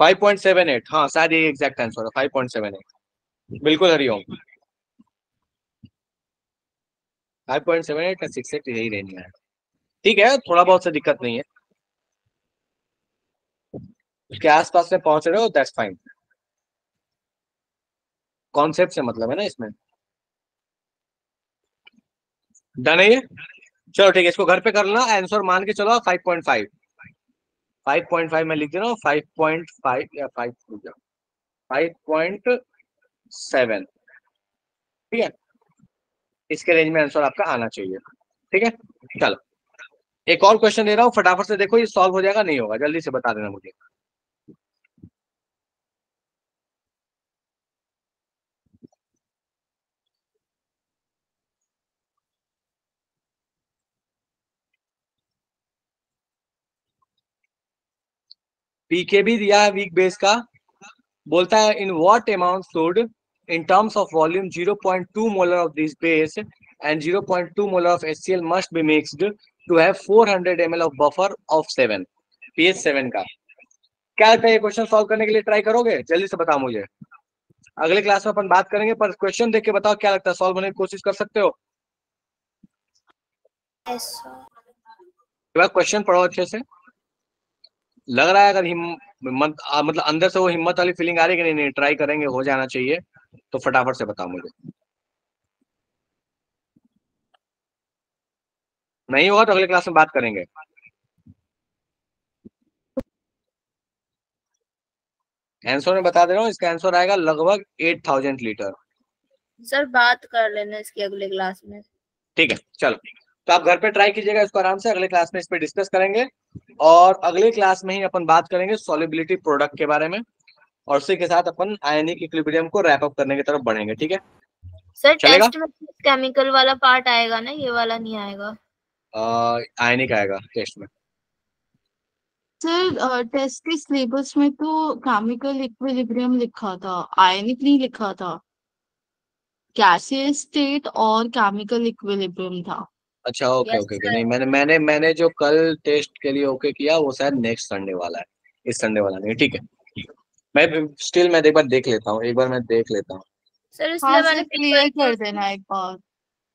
5.78, हाँ शायद ये एग्जैक्ट आंसर है, 5.78, बिल्कुल हरिओम। 5.78 या 6.8 यही रेंज में है, ठीक है, थोड़ा बहुत से दिक्कत नहीं है, उसके आसपास में पहुंच रहे हो, दैट्स फाइन। कॉन्सेप्ट से मतलब है ना इसमें। डन है ये, चलो ठीक है, इसको घर पे कर लेना, आंसर मान के चलो 5.5। 5.5 मैं लिख दे रहा हूँ, 5.5 या 5.7, ठीक है, इसके रेंज में आंसर आपका आना चाहिए। ठीक है, चलो एक और क्वेश्चन दे रहा हूँ, फटाफट से देखो, ये सॉल्व हो जाएगा नहीं होगा, जल्दी से बता देना मुझे। पीकेबी दिया है वीक बेस का, बोलता है in what amount should in terms of volume 0.2 molar of this base and 0.2 molar of HCl must be mixed to have 400 ml of buffer of 7 pH 7 का। क्या लगता है ये क्वेश्चन सॉल्व करने के लिए ट्राई करोगे? जल्दी से बताओ मुझे, अगले क्लास में अपन बात करेंगे, पर क्वेश्चन देख के बताओ क्या लगता है, सॉल्व होने की कोशिश कर सकते हो? Yes, sir. क्वेश्चन पढ़ो अच्छे से, लग रहा है अगर हिम्मत मतलब अंदर से वो हिम्मत वाली फीलिंग आ रही है कि नहीं नहीं ट्राई करेंगे, हो जाना चाहिए, तो फटाफट से बताओ मुझे। नहीं होगा तो अगले क्लास में बात करेंगे। आंसर में बता दे रहा हूँ, इसका आंसर आएगा लगभग 8000 लीटर। सर बात कर लेना इसकी अगले क्लास में। ठीक है चलो, तो आप घर पे ट्राई कीजिएगा इसको आराम से, अगले क्लास में इस पे डिस्कस करेंगे और अगले क्लास में ही अपन बात करेंगे सॉल्युबिलिटी प्रोडक्ट के बारे में, और उसी के साथ अपन आयनिक इक्विलिब्रियम को रैप अप करने की तरफ बढ़ेंगे। ठीक है सर चलेगा? टेस्ट में केमिकल वाला पार्ट आएगा ना, ये वाला नहीं आएगा? आयनिक आएगा टेस्ट में। सर टेस्ट के सिलेबस में तो केमिकल इक्विलिब्रियम लिखा था, आयनिक नहीं लिखा था। गैसियस स्टेट और केमिकल इक्विलिब्रियम था। अच्छा okay Yes, okay okay, sir. नहीं मैंने जो कल टेस्ट के लिए ओके किया वो शायद नेक्स्ट संडे वाला है, इस संडे वाला नहीं। ठीक है मैं स्टिल मैं एक बार देख लेता हूँ, एक बार मैं देख लेता हूँ। सर इसलिए हाँ मैंने सर, क्लियर कर देना एक बार,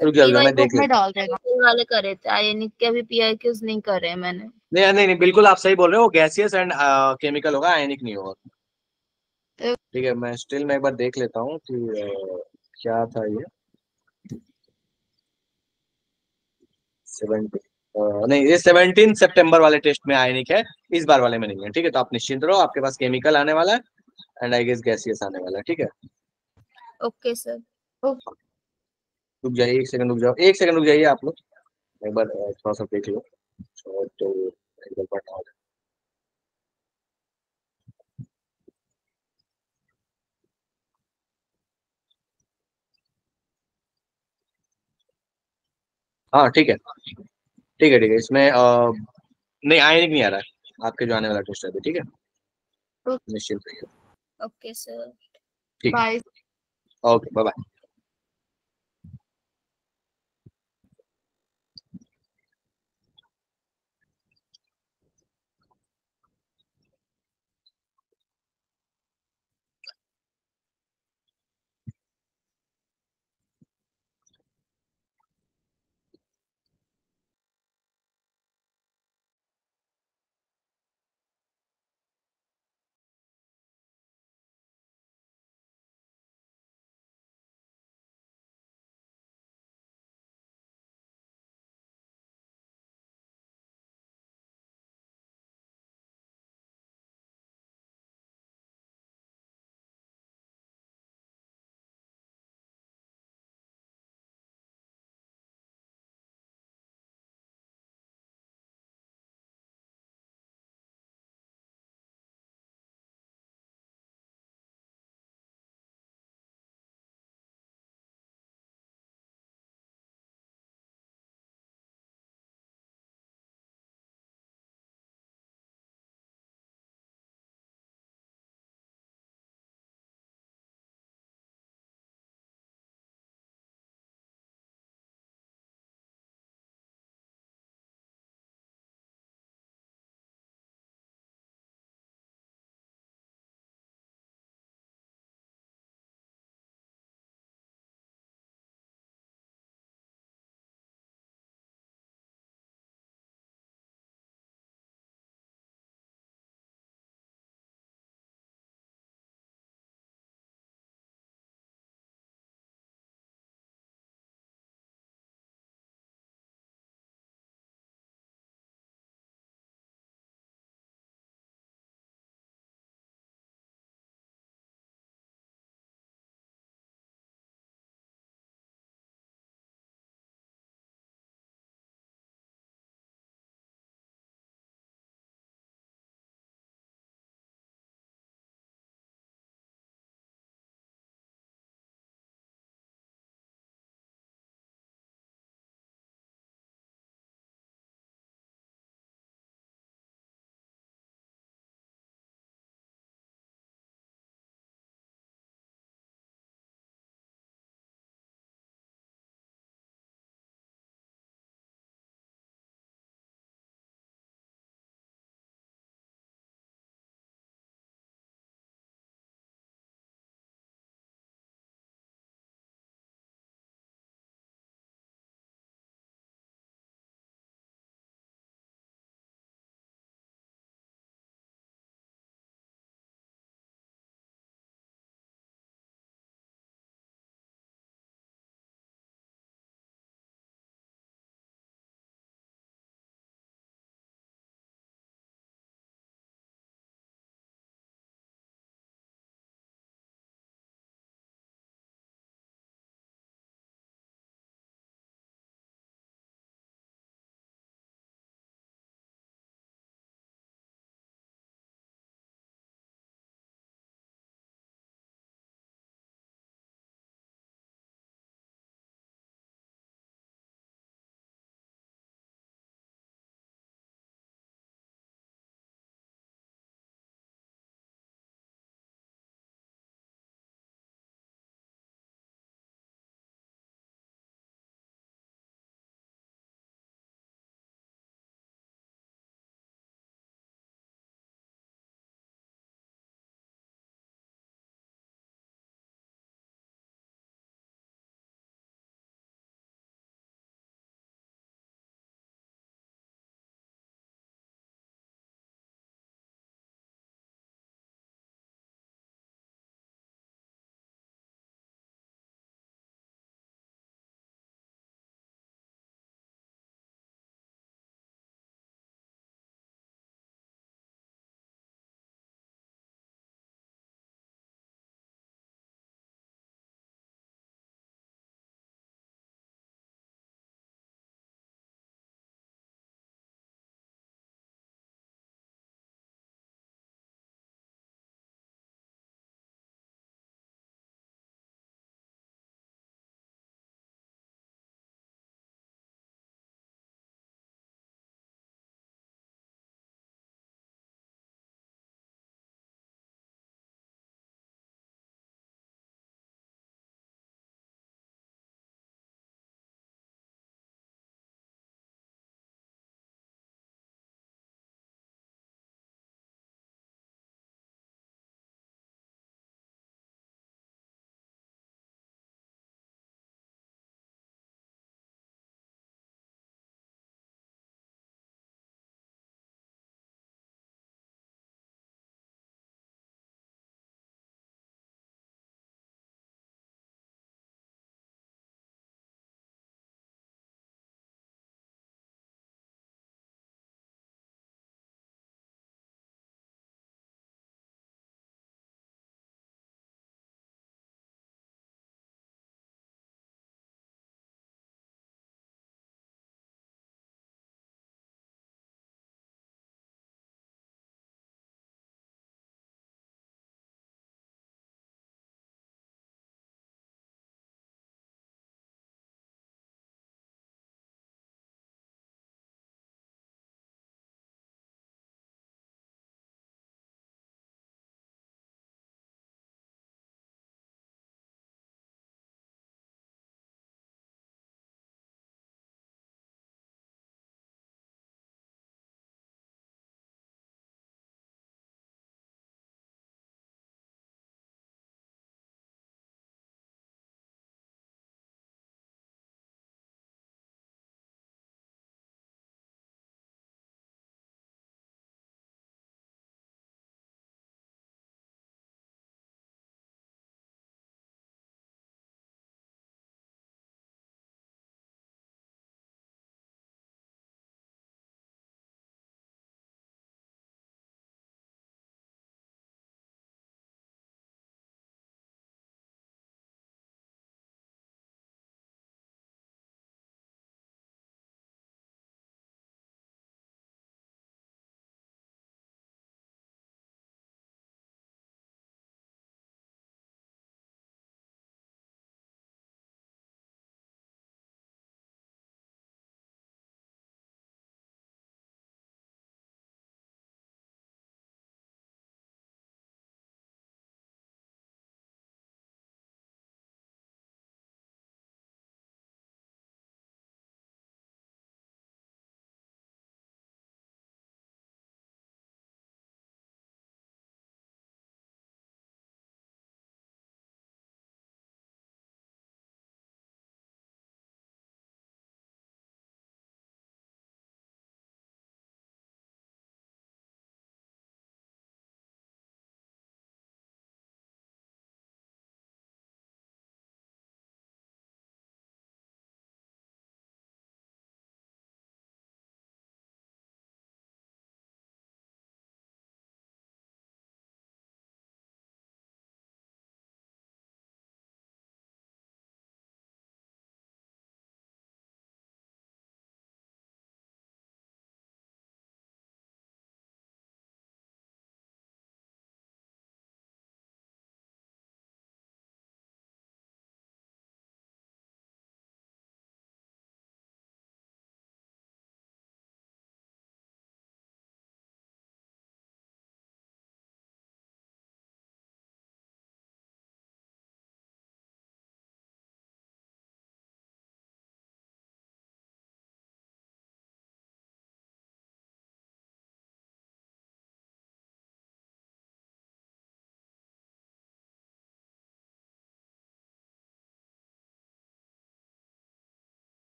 रुक जा मैं ग्रुप देख में लेता डाल देना। PIQs वाले करे थे, आयनिक के भी PIQs नहीं करे मैंने। हूँ। नहीं नहीं नहीं बिल्कुल आप सही बोल रहे हो, गैसियस एंड केमिकल होगा, आयनिक नहीं होगा। ठीक है मैं एक बार देख लेता हूँ कि क्या था ये 70 नहीं ये 17 सितंबर वाले टेस्ट में आयनिक है, इस बार वाले में नहीं है। ठीक है तो आप निश्चिंत रहो, आपके पास केमिकल आने वाला है एंड आई गेस गैसियस आने वाला है। ठीक है ओके सर। रुक जाइए, एक सेकंड रुक जाओ, एक सेकंड रुक जाइए आप लोग, एक बार थोड़ा सा देख लो तो एक बार पढ़ना होगा। हाँ ठीक है ठीक है ठीक है, इसमें नहीं आयनिक नहीं आ रहा है आपके जो आने वाला टेस्ट है अभी। ठीक है निश्चिंत रहिए। Okay sir. ठीक है बाय। Okay bye bye.